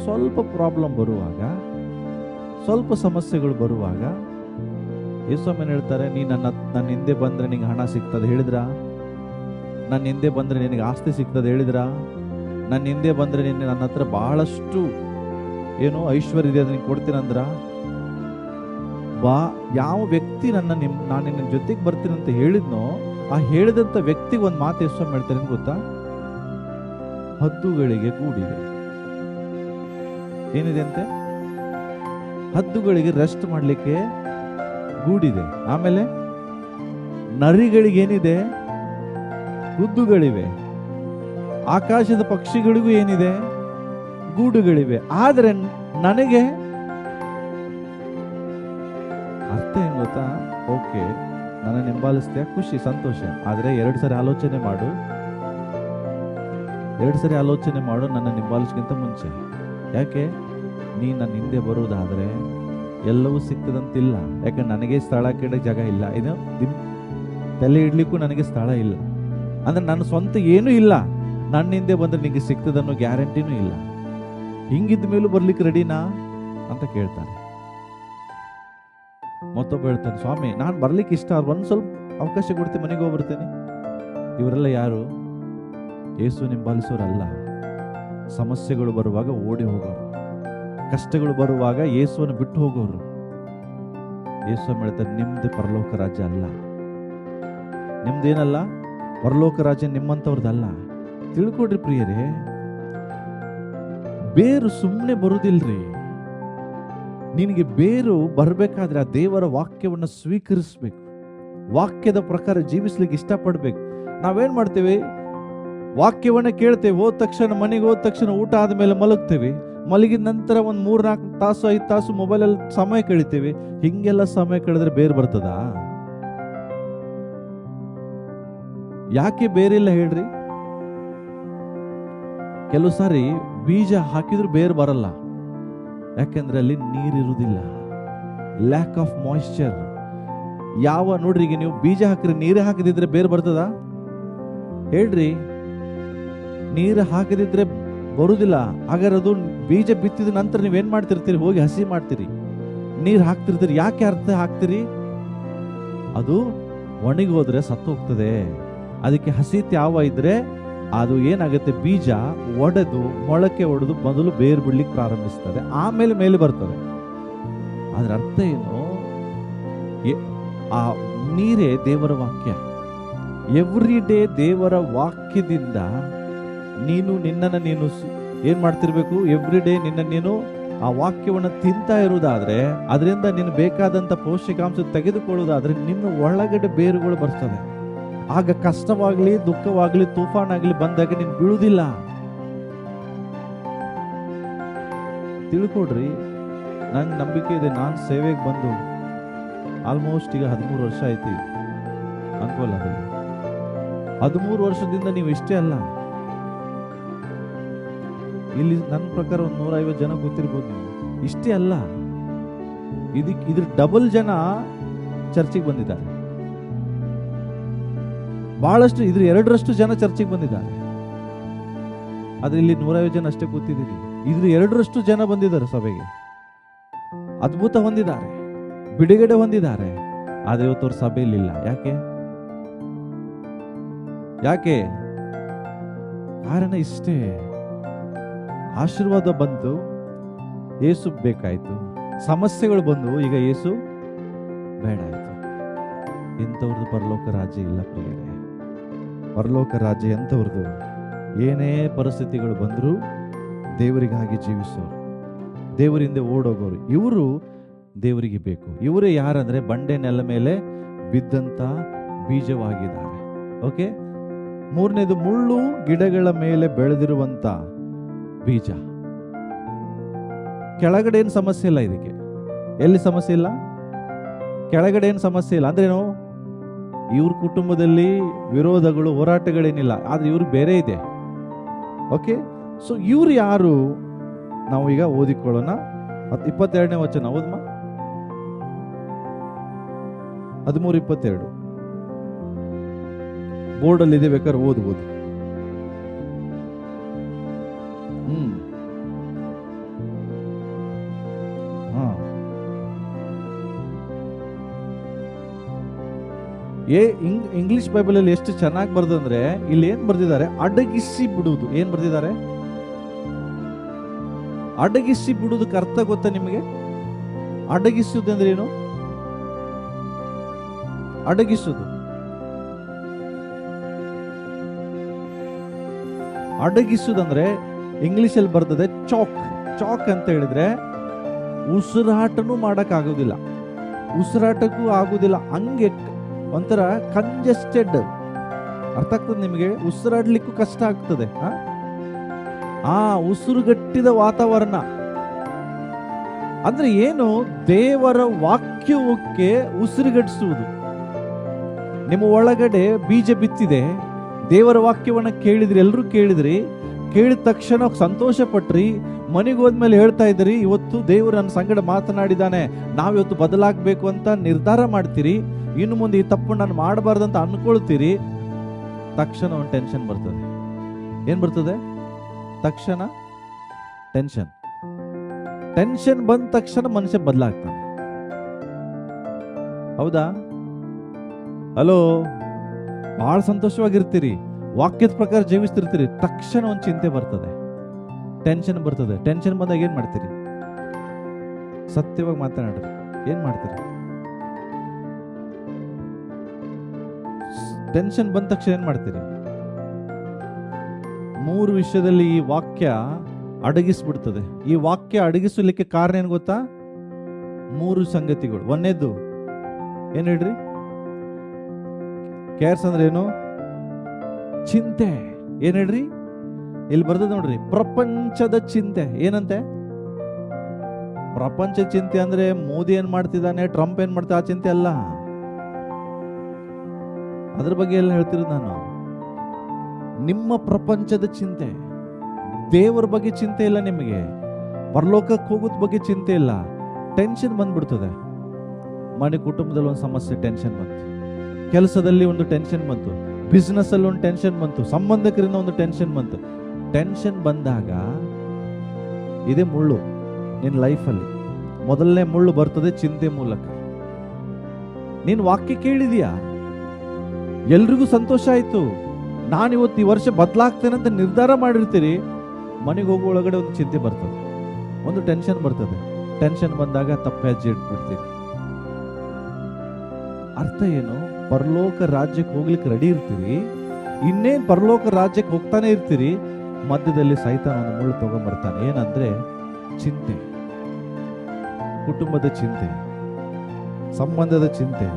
ಸ್ವಲ್ಪ ಪ್ರಾಬ್ಲಮ್ ಬರುವಾಗ, ಸ್ವಲ್ಪ ಸಮಸ್ಯೆಗಳು ಬರುವಾಗ ಯೇಸುಸ್ವಾಮಿ ಹೇಳ್ತಾರೆ, ನೀ ನನ್ನ ಹಿಂದೆ ಬಂದ್ರೆ ನಿಂಗೆ ಹಣ ಸಿಗ್ತದೆ ಹೇಳಿದ್ರ? ನನ್ನ ಹಿಂದೆ ಬಂದ್ರೆ ನಿನಗೆ ಆಸ್ತಿ ಸಿಗ್ತದೆ ಹೇಳಿದ್ರ? ನನ್ನ ಹಿಂದೆ ಬಂದ್ರೆ ನನ್ನ ಹತ್ರ ಬಹಳಷ್ಟು ಏನು ಐಶ್ವರ್ಯ ಇದೆ, ಅದನ್ನ ಕೊಡ್ತೀನಂದ್ರ? ಯಾವ ವ್ಯಕ್ತಿ ನಾನು ನಿನ್ನ ಜೊತೆಗೆ ಬರ್ತೀನಿ ಅಂತ ಹೇಳಿದ್ನೋ, ಆ ಹೇಳಿದಂತ ವ್ಯಕ್ತಿಗೆ ಒಂದು ಮಾತು ಯೇಸುಸ್ವಾಮಿ ಹೇಳ್ತಾರೆ ಗೊತ್ತಾ? ಹದ್ದುಗಳಿಗೆ ಗೂಡಿದೆ. ಏನಿದೆ ಅಂತೆ? ಹದ್ದುಗಳಿಗೆ ರೆಸ್ಟ್ ಮಾಡ್ಲಿಕ್ಕೆ ಗೂಡಿದೆ. ಆಮೇಲೆ ನರಿಗಳಿಗೆ ಏನಿದೆ? ಗುದ್ದುಗಳಿವೆ. ಆಕಾಶದ ಪಕ್ಷಿಗಳಿಗೂ ಏನಿದೆ? ಗೂಡುಗಳಿವೆ. ಆದ್ರೆ ನನಗೆ ಅರ್ಥ ಏನ್ ಗೊತ್ತಾ? ಓಕೆ, ನನ್ನ ಹಿಂಬಾಲಿಸ್ತೀಯ, ಖುಷಿ, ಸಂತೋಷ. ಆದ್ರೆ 2 ಸರಿ ಆಲೋಚನೆ ಮಾಡು, 2 ಸರಿ ಆಲೋಚನೆ ಮಾಡು ನನ್ನ ಹಿಂಬಾಲಿಸ್ಕಿಂತ ಮುಂಚೆ. ಯಾಕೆ? ನೀ ನನ್ನ ಹಿಂದೆ ಬರುವುದಾದ್ರೆ ಎಲ್ಲವೂ ಸಿಗ್ತದಂತಿಲ್ಲ. ಯಾಕಂದ್ರೆ ನನಗೆ ಸ್ಥಳ ಕೇಳಕ್ಕೆ ಜಾಗ ಇಲ್ಲ, ಇದು ತಲೆ ಇಡ್ಲಿಕ್ಕೂ ನನಗೆ ಸ್ಥಳ ಇಲ್ಲ. ಅಂದ್ರೆ ನನ್ನ ಸ್ವಂತ ಏನೂ ಇಲ್ಲ. ನನ್ನ ಹಿಂದೆ ಬಂದ್ರೆ ನಿಂಗೆ ಸಿಗ್ತದನ್ನೋ ಗ್ಯಾರಂಟಿನೂ ಇಲ್ಲ. ಹಿಂಗಿದ್ದ ಮೇಲೂ ಬರ್ಲಿಕ್ಕೆ ರೆಡಿನಾ ಅಂತ ಕೇಳ್ತಾರೆ. ಮತ್ತೊಬ್ಬ ಹೇಳ್ತಾನೆ, ಸ್ವಾಮಿ ನಾನು ಬರ್ಲಿಕ್ಕೆ ಇಷ್ಟ, ಒಂದ್ ಸ್ವಲ್ಪ ಅವಕಾಶ ಕೊಡ್ತೀನಿ, ಮನೆಗೆ ಹೋಗ್ಬರ್ತೇನೆ. ಇವರೆಲ್ಲ ಯಾರು? ಯೇಸು ಹಿಂಬಾಲಿಸೋರಲ್ಲ. ಸಮಸ್ಯೆಗಳು ಬರುವಾಗ ಓಡಿ ಹೋಗೋರು, ಕಷ್ಟಗಳು ಬರುವಾಗ ಯೇಸುವನ್ನು ಬಿಟ್ಟು ಹೋಗೋರು. ಯೇಸು ಹೇಳ್ತಾರೆ, ನಿಮ್ದು ಪರಲೋಕ ರಾಜ್ಯ ಅಲ್ಲ. ನಿಮ್ದೇನಲ್ಲ? ಪರಲೋಕ ರಾಜ್ಯ ನಿಮ್ಮಂಥವ್ರದಲ್ಲ. ತಿಳ್ಕೊಡ್ರಿ ಪ್ರಿಯರೇ, ಬೇರು ಸುಮ್ಮನೆ ಬರುದಿಲ್ರಿ. ನಿನಗೆ ಬೇರು ಬರಬೇಕಾದ್ರೆ ಆ ದೇವರ ವಾಕ್ಯವನ್ನು ಸ್ವೀಕರಿಸ್ಬೇಕು, ವಾಕ್ಯದ ಪ್ರಕಾರ ಜೀವಿಸ್ಲಿಕ್ಕೆ ಇಷ್ಟಪಡ್ಬೇಕು. ನಾವೇನ್ ಮಾಡ್ತೇವೆ? ವಾಕ್ಯವನ್ನ ಕೇಳ್ತೇವೆ, ಹೋದ ತಕ್ಷಣ ಮನೆಗೆ ಹೋದ ತಕ್ಷಣ ಊಟ ಆದ್ಮೇಲೆ ಮಲಗ್ತೇವೆ, ಮಲಗಿದ ನಂತರ ಒಂದು 3-4 ತಾಸು 5 ತಾಸು ಮೊಬೈಲಲ್ಲಿ ಸಮಯ ಕಳಿತೀವಿ. ಹಿಂಗೆಲ್ಲ ಸಮಯ ಕಳೆದ್ರೆ ಬೇರೆ ಬರ್ತದ? ಯಾಕೆ ಬೇರಿಲ್ಲ ಹೇಳ್ರಿ? ಕೆಲವು ಸಾರಿ ಬೀಜ ಹಾಕಿದ್ರು ಬೇರೆ ಬರಲ್ಲ, ಯಾಕೆಂದ್ರೆ ಅಲ್ಲಿ ನೀರಿರುವುದಿಲ್ಲ, ಲ್ಯಾಕ್ ಆಫ್ ಮಾಯಿಶ್ಚರ್. ನೋಡ್ರಿ, ಈಗ ನೀವು ಬೀಜ ಹಾಕಿದ್ರೆ ನೀರೇ ಹಾಕದಿದ್ರೆ ಬೇರೆ ಬರ್ತದ ಹೇಳ್ರಿ? ನೀರು ಹಾಕದಿದ್ರೆ ಬರುದಿಲ್ಲ. ಹಾಗಾದ್ರೆ ಅದು ಬೀಜ ಬಿತ್ತಿದ ನಂತರ ನೀವೇನ್ ಮಾಡ್ತಿರ್ತೀರಿ? ಹೋಗಿ ಹಸಿ ಮಾಡ್ತೀರಿ, ನೀರು ಹಾಕ್ತಿರ್ತೀರಿ. ಯಾಕೆ ಅರ್ಥ ಹಾಕ್ತೀರಿ? ಅದು ಒಣಗಿ ಹೋದ್ರೆ ಸತ್ತು ಹೋಗ್ತದೆ. ಅದಕ್ಕೆ ಹಸಿ ತ್ಯಾವ ಇದ್ರೆ ಅದು ಏನಾಗುತ್ತೆ, ಬೀಜ ಒಡೆದು ಮೊಳಕೆ ಒಡೆದು ಮೊದಲು ಬೇರು ಬಿಡ್ಲಿಕ್ಕೆ ಪ್ರಾರಂಭಿಸ್ತದೆ, ಆಮೇಲೆ ಮೇಲೆ ಬರ್ತದೆ. ಅದ್ರ ಅರ್ಥ ಏನು? ಆ ನೀರೇ ದೇವರ ವಾಕ್ಯ. ಎವ್ರಿ ಡೇ ದೇವರ ವಾಕ್ಯದಿಂದ ನೀನು ನಿನ್ನನ್ನು ನೀನು ಏನ್ ಮಾಡ್ತಿರ್ಬೇಕು? ಎವ್ರಿ ಡೇ ನೀನು ಆ ವಾಕ್ಯವನ್ನು ತಿಂತಾ ಇರುವುದಾದ್ರೆ, ಅದರಿಂದ ನೀನು ಬೇಕಾದಂತ ಪೌಷ್ಟಿಕಾಂಶ ತೆಗೆದುಕೊಳ್ಳುವುದಾದ್ರೆ ನಿನ್ನ ಒಳಗಡೆ ಬೇರುಗಳು ಬರ್ತದೆ. ಆಗ ಕಷ್ಟವಾಗ್ಲಿ, ದುಃಖವಾಗ್ಲಿ, ತೂಫಾನಾಗ್ಲಿ ಬಂದಾಗ ನೀನು ಬೀಳುವುದಿಲ್ಲ. ತಿಳ್ಕೊಡ್ರಿ, ನಂಗೆ ನಂಬಿಕೆ ಇದೆ. ನಾನು ಸೇವೆಗೆ ಬಂದು ಆಲ್ಮೋಸ್ಟ್ ಈಗ 13 ವರ್ಷ ಆಯ್ತು ಅನ್ಕೋಲ್ಲ. 13 ವರ್ಷದಿಂದ ನೀವು ಇಷ್ಟೇ ಅಲ್ಲ, ಇಲ್ಲಿ ನನ್ನ ಪ್ರಕಾರ ಒಂದು 150 ಜನ ಗೊತ್ತಿರ್ಬೋದು ನೀವು. ಇಷ್ಟೇ ಅಲ್ಲ, ಇದ್ರ ಡಬಲ್ ಜನ ಚರ್ಚಿಗೆ ಬಂದಿದ್ದಾರೆ. ಬಹಳಷ್ಟು ಇದ್ರ 2ರಷ್ಟು ಜನ ಚರ್ಚಿಗೆ ಬಂದಿದ್ದಾರೆ. ಆದ್ರೆ ಇಲ್ಲಿ 150 ಜನ ಅಷ್ಟೇ ಕೂತಿದ್ದೀರಿ. ಇದ್ರ 2ರಷ್ಟು ಜನ ಬಂದಿದ್ದಾರೆ ಸಭೆಗೆ, ಅದ್ಭುತ ಹೊಂದಿದ್ದಾರೆ, ಬಿಡುಗಡೆ ಹೊಂದಿದ್ದಾರೆ. ಆದ್ರೆ ಇವತ್ತು ಅವ್ರ ಸಭೆಯಲ್ಲಿಲ್ಲ. ಯಾಕೆ? ಕಾರಣ ಇಷ್ಟೇ, ಆಶೀರ್ವಾದ ಬಂತು, ಯೇಸು ಬೇಕಾಯ್ತು. ಸಮಸ್ಯೆಗಳು ಬಂದು ಈಗ ಯೇಸು ಬೇಡ ಆಯ್ತು. ಇಂಥವ್ರದ್ದು ಪರಲೋಕ ರಾಜ್ಯ ಇಲ್ಲ ಪ್ರಿಯರೇ. ಪರಲೋಕ ರಾಜ್ಯ ಎಂಥವ್ರದ್ದು? ಏನೇ ಪರಿಸ್ಥಿತಿಗಳು ಬಂದರೂ ದೇವರಿಗಾಗಿ ಜೀವಿಸೋರು, ದೇವರಿಂದ ಓಡೋಗೋರು, ಇವರು ದೇವರಿಗೆ ಬೇಕು. ಇವರೇ ಯಾರಂದ್ರೆ ಬಂಡೆ ನೆಲ ಮೇಲೆ ಬಿದ್ದಂತ ಬೀಜವಾಗಿದ್ದಾರೆ. ಓಕೆ. 3ನೇದು, ಮುಳ್ಳು ಗಿಡಗಳ ಮೇಲೆ ಬೆಳೆದಿರುವಂತ ಬೀಜ. ಕೆಳಗಡೆ ಏನು ಸಮಸ್ಯೆ ಇಲ್ಲ ಇದಕ್ಕೆ. ಎಲ್ಲಿ ಸಮಸ್ಯೆ ಇಲ್ಲ? ಕೆಳಗಡೆ ಏನು ಸಮಸ್ಯೆ ಇಲ್ಲ ಅಂದ್ರೇನು? ಇವ್ರ ಕುಟುಂಬದಲ್ಲಿ ವಿರೋಧಗಳು, ಹೋರಾಟಗಳೇನಿಲ್ಲ, ಆದ್ರೆ ಇವ್ರು ಬೇರೆ ಇದೆ. ಓಕೆ. ಸೊ ಇವ್ರು ಯಾರು? ನಾವು ಈಗ ಓದಿಕೊಳ್ಳೋಣ. 22ನೇ ವಚನ ಓದ್ಮ. 13:22 ಬೋರ್ಡಲ್ಲಿ ಇದೆ, ಬೇಕಾದ್ರೆ ಓದ್ಬೋದು. ಇಂಗ್ಲಿಷ್ ಬೈಬಲ್ ಅಲ್ಲಿ ಎಷ್ಟು ಚೆನ್ನಾಗಿ ಬರ್ದಂದ್ರೆ, ಇಲ್ಲಿ ಏನ್ ಬರ್ದಿದ್ದಾರೆ? ಅಡಗಿಸಿ ಬಿಡುವುದು. ಏನ್ ಬರ್ದಿದ್ದಾರೆ? ಅಡಗಿಸಿ ಬಿಡುವುದಕ್ಕೆ ಅರ್ಥ ಗೊತ್ತಾ ನಿಮಗೆ? ಅಡಗಿಸುವುದು ಅಂದ್ರೆ ಏನು? ಅಡಗಿಸುವುದು, ಅಡಗಿಸುವುದಂದ್ರೆ ಇಂಗ್ಲಿಷ್ ಅಲ್ಲಿ ಬರ್ತದೆ ಚಾಕ್. ಚಾಕ್ ಅಂತ ಹೇಳಿದ್ರೆ ಉಸಿರಾಟನೂ ಮಾಡಕ್ ಆಗೋದಿಲ್ಲ, ಉಸಿರಾಟಕ್ಕೂ ಆಗುದಿಲ್ಲ. ಹಂಗೆ ಒಂಥರ ಕಂಜೆಸ್ಟೆಡ್. ಅರ್ಥ ಆಗ್ತದೆ ನಿಮಗೆ? ಉಸಿರಾಡ್ಲಿಕ್ಕೂ ಕಷ್ಟ ಆಗ್ತದೆ. ಉಸಿರುಗಟ್ಟಿದ ವಾತಾವರಣ ಅಂದ್ರೆ ಏನು? ದೇವರ ವಾಕ್ಯಕ್ಕೆ ಉಸಿರುಗಟ್ಟಿಸುವುದು. ನಿಮ್ಮ ಒಳಗಡೆ ಬೀಜ ಬಿತ್ತಿದೆ, ದೇವರ ವಾಕ್ಯವನ್ನ ಕೇಳಿದ್ರಿ, ಎಲ್ಲರೂ ಕೇಳಿದ್ರಿ, ಕೇಳಿದ ತಕ್ಷಣ ಸಂತೋಷ ಪಟ್ರಿ, ಮನೆಗೆ ಹೋದ್ಮೇಲೆ ಹೇಳ್ತಾ ಇದ್ರಿ, ಇವತ್ತು ದೇವರು ನನ್ನ ಸಂಗಡ ಮಾತನಾಡಿದ್ದಾನೆ, ನಾವಿವತ್ತು ಬದಲಾಗಬೇಕು ಅಂತ ನಿರ್ಧಾರ ಮಾಡ್ತೀರಿ. ಇನ್ನು ಮುಂದೆ ಈ ತಪ್ಪು ನಾನು ಮಾಡಬಾರ್ದಂತ ಅನ್ಕೊಳ್ತೀರಿ. ತಕ್ಷಣ ಒಂದು ಟೆನ್ಷನ್ ಬರ್ತದೆ. ಏನ್ ಬರ್ತದೆ? ತಕ್ಷಣ ಟೆನ್ಷನ್. ಟೆನ್ಷನ್ ಬಂದ ತಕ್ಷಣ ಮನುಷ್ಯ ಬದಲಾಗ್ತಾನೆ. ಹೌದಾ? ಹಲೋ, ಬಹಳ ಸಂತೋಷವಾಗಿರ್ತೀರಿ, ವಾಕ್ಯದ ಪ್ರಕಾರ ಜೀವಿಸ್ತಿರ್ತೀರಿ, ತಕ್ಷಣ ಒಂದು ಚಿಂತೆ ಬರ್ತದೆ, ಟೆನ್ಷನ್ ಬರ್ತದೆ. ಟೆನ್ಷನ್ ಬಂದಾಗ ಏನ್ ಮಾಡ್ತೀರಿ? ಸತ್ಯವಾಗಿ ಮಾತನಾಡ್ರಿ, ಏನ್ ಮಾಡ್ತೀರಿ? ಟೆನ್ಷನ್ ಬಂದ ತಕ್ಷಣ ಏನ್ ಮಾಡ್ತೀರಿ? 3 ವಿಷಯದಲ್ಲಿ ಈ ವಾಕ್ಯ ಅಡಗಿಸ್ಬಿಡ್ತದೆ. ಈ ವಾಕ್ಯ ಅಡಗಿಸಲಿಕ್ಕೆ ಕಾರಣ ಏನ್ ಗೊತ್ತಾ? 3 ಸಂಗತಿಗಳು. 1ನೇದು ಏನ್ ಹೇಳ್ರಿ? ಕೇರ್ಸ್ ಅಂದ್ರೆ ಏನು? ಚಿಂತೆ. ಏನ್ ಹೇಳ್ರಿ? ಇಲ್ಲಿ ಬರ್ತದೆ ನೋಡ್ರಿ, ಪ್ರಪಂಚದ ಚಿಂತೆ. ಏನಂತೆ? ಪ್ರಪಂಚ ಚಿಂತೆ ಅಂದ್ರೆ ಮೋದಿ ಏನ್ ಮಾಡ್ತಿದ್ದಾನೆ, ಟ್ರಂಪ್ ಏನ್ ಮಾಡ್ತಾ, ಆ ಚಿಂತೆ ಅಲ್ಲ. ಅದ್ರ ಬಗ್ಗೆ ಎಲ್ಲ ಹೇಳ್ತಿರೋದು ನಾನು. ನಿಮ್ಮ ಪ್ರಪಂಚದ ಚಿಂತೆ, ದೇವರ ಬಗ್ಗೆ ಚಿಂತೆ ಇಲ್ಲ ನಿಮಗೆ, ಪರಲೋಕಕ್ಕೆ ಹೋಗೋದ್ ಬಗ್ಗೆ ಚಿಂತೆ ಇಲ್ಲ. ಟೆನ್ಷನ್ ಬಂದ್ಬಿಡ್ತದೆ. ಮನೆ ಕುಟುಂಬದಲ್ಲಿ ಒಂದು ಸಮಸ್ಯೆ, ಟೆನ್ಷನ್ ಬಂತು. ಕೆಲಸದಲ್ಲಿ ಒಂದು ಟೆನ್ಷನ್ ಬಂತು, ಬಿಸ್ನೆಸ್ ಅಲ್ಲಿ ಒಂದು ಟೆನ್ಷನ್ ಬಂತು, ಸಂಬಂಧಿಕರಿಂದ ಒಂದು ಟೆನ್ಷನ್ ಬಂತು. ಟೆನ್ಷನ್ ಬಂದಾಗ ಇದೇ ಮುಳ್ಳು ನಿನ್ನ ಲೈಫಲ್ಲಿ. ಮೊದಲನೇ ಮುಳ್ಳು ಬರ್ತದೆ ಚಿಂತೆ ಮೂಲಕ. ನೀನು ವಾಕ್ಯ ಕೇಳಿದೀಯಾ, ಎಲ್ರಿಗೂ ಸಂತೋಷ ಆಯ್ತು, ನಾನಿವತ್ತು ಈ ವರ್ಷ ಬದಲಾಗ್ತೇನೆ ಅಂತ ನಿರ್ಧಾರ ಮಾಡಿರ್ತೀರಿ. ಮನೆಗೆ ಹೋಗೋ ಒಳಗಡೆ ಒಂದು ಚಿಂತೆ ಬರ್ತದೆ, ಒಂದು ಟೆನ್ಷನ್ ಬರ್ತದೆ. ಟೆನ್ಷನ್ ಬಂದಾಗ ತಪ್ಪೆ ಹೆಜ್ಜೆ ಇಟ್ಬಿಡ್ತೀರಿ. ಅರ್ಥ ಏನು? ಪರಲೋಕ ರಾಜ್ಯಕ್ಕೆ ಹೋಗ್ಲಿಕ್ಕೆ ರೆಡಿ ಇರ್ತೀರಿ, ಇನ್ನೇನ್ ಪರಲೋಕ ರಾಜ್ಯಕ್ಕೆ ಹೋಗ್ತಾನೆ ಇರ್ತೀರಿ. ಮಧ್ಯದಲ್ಲಿ ಸೈತಾನ ಒಂದು ಮುಳ್ಳು ತಗೊಂಡ್ಬರ್ತಾನೆ. ಏನಂದ್ರೆ ಚಿಂತೆ, ಕುಟುಂಬದ ಚಿಂತೆ, ಸಂಬಂಧದ ಚಿಂತೆ,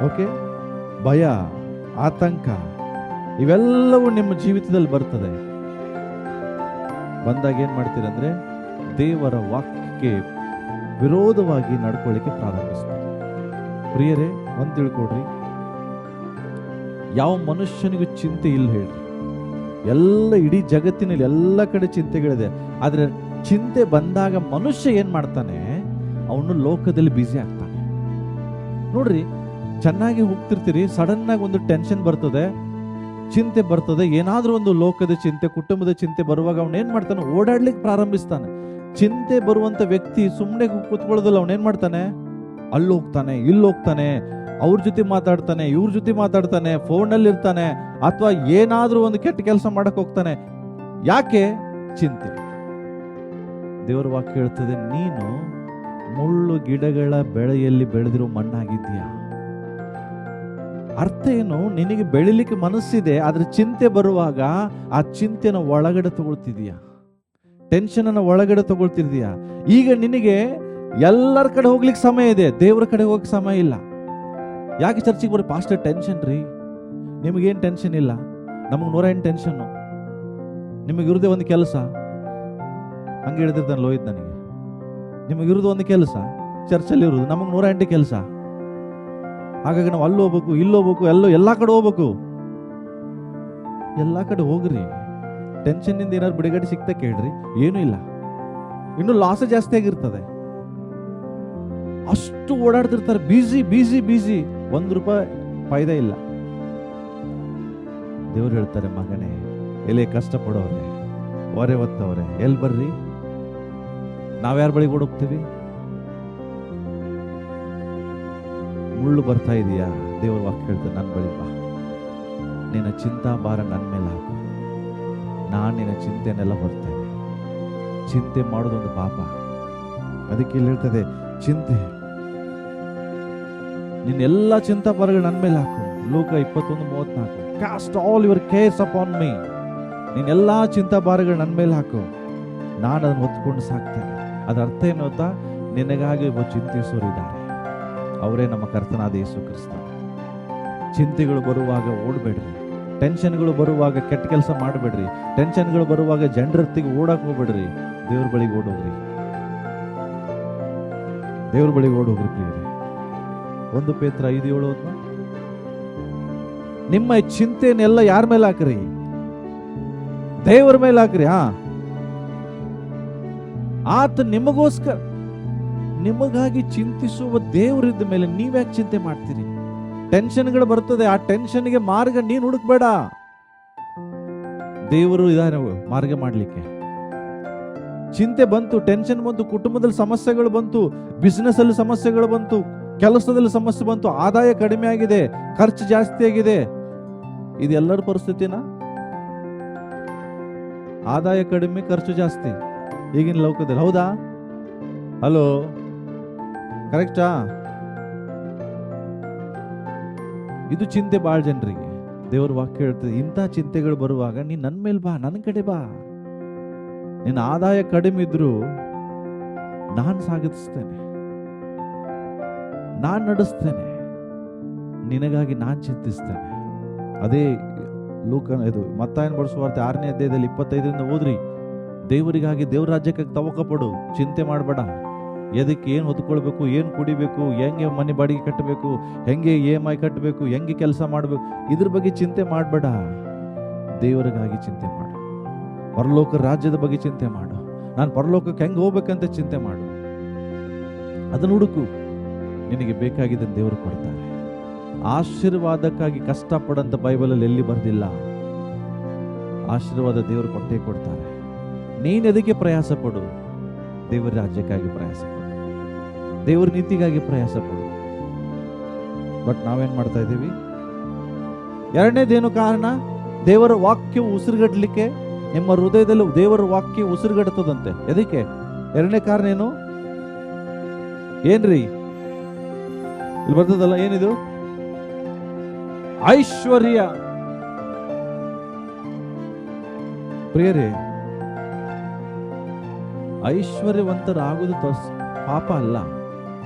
ಓಕೆ, ಭಯ, ಆತಂಕ, ಇವೆಲ್ಲವೂ ನಿಮ್ಮ ಜೀವಿತದಲ್ಲಿ ಬರ್ತದೆ. ಬಂದಾಗ ಏನ್ ಮಾಡ್ತೀರಂದ್ರೆ ದೇವರ ವಾಕ್ಯಕ್ಕೆ ವಿರೋಧವಾಗಿ ನಡ್ಕೊಳ್ಳಿಕ್ಕೆ ಪ್ರಾರಂಭಿಸ್ತಾರೆ. ಪ್ರಿಯರೇ, ಒಂದ್ ತಿಳ್ಕೊಡ್ರಿ, ಯಾವ ಮನುಷ್ಯನಿಗೂ ಚಿಂತೆ ಇಲ್ಲ ಹೇಳ್ರಿ. ಎಲ್ಲ ಇಡೀ ಜಗತ್ತಿನಲ್ಲಿ ಎಲ್ಲ ಕಡೆ ಚಿಂತೆಗಳಿದೆ. ಆದ್ರೆ ಚಿಂತೆ ಬಂದಾಗ ಮನುಷ್ಯ ಏನ್ ಮಾಡ್ತಾನೆ, ಅವನು ಲೋಕದಲ್ಲಿ ಬ್ಯುಸಿ ಆಗ್ತಾನೆ. ನೋಡ್ರಿ, ಚೆನ್ನಾಗಿ ಹೋಗ್ತಿರ್ತೀರಿ, ಸಡನ್ ಆಗಿ ಒಂದು ಟೆನ್ಷನ್ ಬರ್ತದೆ, ಚಿಂತೆ ಬರ್ತದೆ, ಏನಾದ್ರೂ ಒಂದು ಲೋಕದ ಚಿಂತೆ, ಕುಟುಂಬದ ಚಿಂತೆ ಬರುವಾಗ ಅವನು ಏನ್ ಮಾಡ್ತಾನೆ, ಓಡಾಡ್ಲಿಕ್ಕೆ ಪ್ರಾರಂಭಿಸ್ತಾನೆ. ಚಿಂತೆ ಬರುವಂತ ವ್ಯಕ್ತಿ ಸುಮ್ಮನೆ ಕೂತ್ಕೊಳ್ಳೋದಿಲ್ಲ, ಅವನೇನ್ ಮಾಡ್ತಾನೆ, ಅಲ್ಲಿ ಹೋಗ್ತಾನೆ, ಇಲ್ಲಿ ಹೋಗ್ತಾನೆ, ಅವ್ರ ಜೊತೆ ಮಾತಾಡ್ತಾನೆ, ಇವ್ರ ಜೊತೆ ಮಾತಾಡ್ತಾನೆ, ಫೋನಲ್ಲಿ ಇರ್ತಾನೆ, ಅಥವಾ ಏನಾದ್ರೂ ಒಂದು ಕೆಟ್ಟ ಕೆಲಸ ಮಾಡಕ್ ಹೋಗ್ತಾನೆ. ಯಾಕೆ? ಚಿಂತೆ. ದೇವರ ವಾಕ್ಯ ಹೇಳ್ತದೆ, ನೀನು ಮುಳ್ಳು ಗಿಡಗಳ ಬೆಳೆಯಲ್ಲಿ ಬೆಳೆದಿರೋ ಮಣ್ಣಾಗಿದ್ದೀಯಾ. ಅರ್ಥ ಏನು? ನಿನಗೆ ಬೆಳಿಲಿಕ್ಕೆ ಮನಸ್ಸಿದೆ, ಆದ್ರೆ ಚಿಂತೆ ಬರುವಾಗ ಆ ಚಿಂತೆನ ಒಳಗಡೆ ತಗೊಳ್ತಿದೀಯಾ, ಟೆನ್ಷನ್ ಅನ್ನ ಒಳಗಡೆ ತಗೊಳ್ತಿದೀಯಾ. ಈಗ ನಿನಗೆ ಎಲ್ಲರ ಕಡೆ ಹೋಗ್ಲಿಕ್ಕೆ ಸಮಯ ಇದೆ, ದೇವರ ಕಡೆ ಹೋಗಕ್ಕೆ ಸಮಯ ಇಲ್ಲ. ಯಾಕೆ ಚರ್ಚಿಗೆ ಬರ್ರಿ? ಪಾಸ್ಟರ್ ಟೆನ್ಷನ್ ರೀ. ನಿಮಗೇನು ಟೆನ್ಷನ್ ಇಲ್ಲ, ನಮಗೆ 108 ಟೆನ್ಷನ್ನು. ನಿಮಗಿರುದೇ ಒಂದು ಕೆಲಸ, ಹಂಗೆ ಹೇಳಿದಿರ್ತಾನೆ ಲೋಹಿತ್ ನನಗೆ, ನಿಮಗಿರುವುದು ಒಂದು ಕೆಲಸ, ಚರ್ಚಲ್ಲಿ ಇರುವುದು, ನಮಗೆ 108 ಕೆಲಸ. ಹಾಗಾಗಿ ನಾವು ಅಲ್ಲಿ ಹೋಗ್ಬೇಕು, ಇಲ್ಲಿ ಹೋಗ್ಬೇಕು, ಎಲ್ಲ ಕಡೆ ಹೋಗ್ಬೇಕು. ಎಲ್ಲ ಕಡೆ ಹೋಗ್ರಿ. ಟೆನ್ಷನ್ನಿಂದ ಏನಾದ್ರು ಬಿಡುಗಡೆ ಸಿಗ್ತಾ ಕೇಳ್ರಿ, ಏನೂ ಇಲ್ಲ, ಇನ್ನು ಲಾಸ್ ಜಾಸ್ತಿ ಆಗಿರ್ತದೆ. ಅಷ್ಟು ಓಡಾಡ್ತಿರ್ತಾರೆ, ಬಿಸಿ ಬಿಸಿ ಬಿಸಿ, ₹1 ಫಾಯ್ದೆ ಇಲ್ಲ. ದೇವ್ರು ಹೇಳ್ತಾರೆ, ಮಗನೇ, ಎಲೆ ಕಷ್ಟಪಡೋರೆ, ಹೊರೆ ಹೊತ್ತವ್ರೆ, ಎಲ್ಲಿ ಬರ್ರಿ, ನಾವ್ಯಾರ ಬಳಿಗೆ ಓಡೋಗ್ತೀವಿ? ಮುಳ್ಳು ಬರ್ತಾ ಇದೆಯಾ? ದೇವ್ರ ವಾಕ್ಯ ಹೇಳ್ತಾರೆ, ನನ್ನ ಬಳಿ ಬಾ, ನಿನ್ನ ಚಿಂತಾ ಭಾರ ನನ್ನ ಮೇಲೆ ಹಾಕು, ನಾನು ನಿನ್ನ ಚಿಂತೆನೆಲ್ಲ ಬರ್ತೇನೆ. ಚಿಂತೆ ಮಾಡೋದೊಂದು ಪಾಪ. ಅದಕ್ಕೆ ಇಲ್ಲಿ ಹೇಳ್ತದೆ, ಚಿಂತೆ, ನಿನ್ನ ಎಲ್ಲ ಚಿಂತಾ ಭಾರಗಳು ನನ್ನ ಮೇಲೆ ಹಾಕು. ಲೂಕ 21:34, cast all your cares upon me. ನೀನೆಲ್ಲಾ ಚಿಂತಾ ಭಾರಗಳು ನನ್ನ ಮೇಲೆ ಹಾಕು, ನಾನು ಅದನ್ನು ಹೊತ್ಕೊಂಡು ಸಾಕ್ತೇನೆ. ಅದರ ಅರ್ಥ ಏನು ಗೊತ್ತಾ? ನಿನಗಾಗಿ ಒಬ್ಬ ಚಿಂತಿಸೋರಿದ್ದಾರೆ, ಅವರೇ ನಮ್ಮ ಕರ್ತನಾದ ಯೇಸು ಕ್ರಿಸ್ತ. ಚಿಂತೆಗಳು ಬರುವಾಗ ಓಡಬೇಡ್ರಿ, ಟೆನ್ಷನ್ಗಳು ಬರುವಾಗ ಕೆಟ್ಟ ಕೆಲಸ ಮಾಡಬೇಡ್ರಿ, ಟೆನ್ಷನ್ಗಳು ಬರುವಾಗ ಜನರೊತ್ತಿಗೆ ಓಡಕ್ ಹೋಗ್ಬೇಡ್ರಿ. ದೇವ್ರ ಬಳಿಗೆ ಓಡೋಗ್ರಿ, ದೇವ್ರ ಬಳಿಗೆ ಓಡೋಗ್ರಿ ಪ್ರಿಯರೇ. 1 ಪೇತ್ರ 5:7, ನಿಮ್ಮ ಚಿಂತೆನೆಲ್ಲ ಯಾರ ಮೇಲೆ ಹಾಕ್ರಿ? ದೇವರ ಮೇಲೆ ಹಾಕ್ರಿ. ಆತ ನಿಮಗೋಸ್ಕರ, ನಿಮಗಾಗಿ ಚಿಂತಿಸುವ ದೇವರಿದ್ದ ಮೇಲೆ ನೀವ್ಯಾಕೆ ಚಿಂತೆ ಮಾಡ್ತೀರಿ? ಟೆನ್ಷನ್ಗಳು ಬರ್ತದೆ, ಆ ಟೆನ್ಷನ್ಗೆ ಮಾರ್ಗ ನೀನು ಹುಡುಕ್ಬೇಡ, ದೇವರು ಇದಾನೆ ಮಾರ್ಗ ಮಾಡ್ಲಿಕ್ಕೆ. ಚಿಂತೆ ಬಂತು, ಟೆನ್ಷನ್ ಬಂತು, ಕುಟುಂಬದಲ್ಲಿ ಸಮಸ್ಯೆಗಳು ಬಂತು, ಬಿಸ್ನೆಸ್ ಅಲ್ಲಿ ಸಮಸ್ಯೆಗಳು ಬಂತು, ಕೆಲಸದಲ್ಲಿ ಸಮಸ್ಯೆ ಬಂತು, ಆದಾಯ ಕಡಿಮೆ ಆಗಿದೆ, ಖರ್ಚು ಜಾಸ್ತಿ ಆಗಿದೆ. ಇದೆಲ್ಲರ ಪರಿಸ್ಥಿತಿನಾ? ಆದಾಯ ಕಡಿಮೆ, ಖರ್ಚು ಜಾಸ್ತಿ ಈಗಿನ ಲೋಕದಲ್ಲಿ, ಹೌದಾ? ಹಲೋ, ಕರೆಕ್ಟಾ? ಇದು ಚಿಂತೆ ಬಾಳ ಜನರಿಗೆ. ದೇವರ ವಾಕ್ಯ ಹೇಳ್ತದೆ, ಇಂಥ ಚಿಂತೆಗಳು ಬರುವಾಗ ನೀನ್ ನನ್ನ ಮೇಲೆ ಬಾ, ನನ್ನ ಕಡೆ ಬಾ. ನಿನ್ನ ಆದಾಯ ಕಡಿಮೆ ಇದ್ರು ನಾನು ಸಾಗಿಸ್ತೇನೆ, ನಾನು ನಡೆಸ್ತೇನೆ, ನಿನಗಾಗಿ ನಾನು ಚಿಂತಿಸ್ತೇನೆ. ಅದೇ ಲೂಕನ ಇದು ಮತ್ತಾಯನ ಬರೆಸುವ 6ನೇ ಅಧ್ಯಾಯದಲ್ಲಿ 25 ಓದ್ರಿ. ದೇವರಿಗಾಗಿ, ದೇವ್ರ ರಾಜ್ಯಕ್ಕಾಗಿ ತವಕ ಪಡು. ಚಿಂತೆ ಮಾಡಬೇಡ. ಎದಕ್ಕೆ ಏನು ಹೊತ್ಕೊಳ್ಬೇಕು, ಏನು ಕುಡಿಬೇಕು, ಹೆಂಗೆ ಮನೆ ಬಾಡಿಗೆ ಕಟ್ಟಬೇಕು, ಹೆಂಗೆ EMI ಕಟ್ಟಬೇಕು, ಹೆಂಗೆ ಕೆಲಸ ಮಾಡಬೇಕು, ಇದ್ರ ಬಗ್ಗೆ ಚಿಂತೆ ಮಾಡಬೇಡ. ದೇವರಿಗಾಗಿ ಚಿಂತೆ ಮಾಡು. ಪರಲೋಕ ರಾಜ್ಯದ ಬಗ್ಗೆ ಚಿಂತೆ ಮಾಡು. ನಾನು ಪರಲೋಕಕ್ಕೆ ಹೆಂಗೆ ಹೋಗ್ಬೇಕಂತ ಚಿಂತೆ ಮಾಡು. ಅದನ್ನು ಹುಡುಕು. ನಿನಗೆ ಬೇಕಾಗಿದ್ದನ್ನು ದೇವರು ಕೊಡ್ತಾರೆ. ಆಶೀರ್ವಾದಕ್ಕಾಗಿ ಕಷ್ಟಪಡಂತ ಬೈಬಲಲ್ಲಿ ಎಲ್ಲಿ ಬರ್ದಿಲ್ಲ. ಆಶೀರ್ವಾದ ದೇವರು ಕೊಟ್ಟೇ ಕೊಡ್ತಾರೆ. ನೀನು ಎದಕ್ಕೆ ಪ್ರಯಾಸ ಪಡು? ದೇವರ ರಾಜ್ಯಕ್ಕಾಗಿ ಪ್ರಯಾಸ ಪಡು, ದೇವರ ನೀತಿಗಾಗಿ ಪ್ರಯಾಸ ಪಡು. ಬಟ್ ನಾವೇನ್ ಮಾಡ್ತಾ ಇದ್ದೀವಿ? ಎರಡನೇದೇನು ಕಾರಣ? ದೇವರ ವಾಕ್ಯವು ಉಸಿರುಗಟ್ಟಲಿಕ್ಕೆ, ನಿಮ್ಮ ಹೃದಯದಲ್ಲಿ ದೇವರ ವಾಕ್ಯ ಉಸಿರುಗಟ್ಟುತ್ತದಂತೆ. ಎದಕ್ಕೆ? ಎರಡನೇ ಕಾರಣ ಏನು? ಏನ್ರಿ ಇಲ್ಲಿ ಬರ್ತದಲ್ಲ, ಏನಿದು? ಐಶ್ವರ್ಯ. ಪ್ರಿಯರೇ, ಐಶ್ವರ್ಯವಂತರಾಗುವುದು ಪಾಪ ಅಲ್ಲ.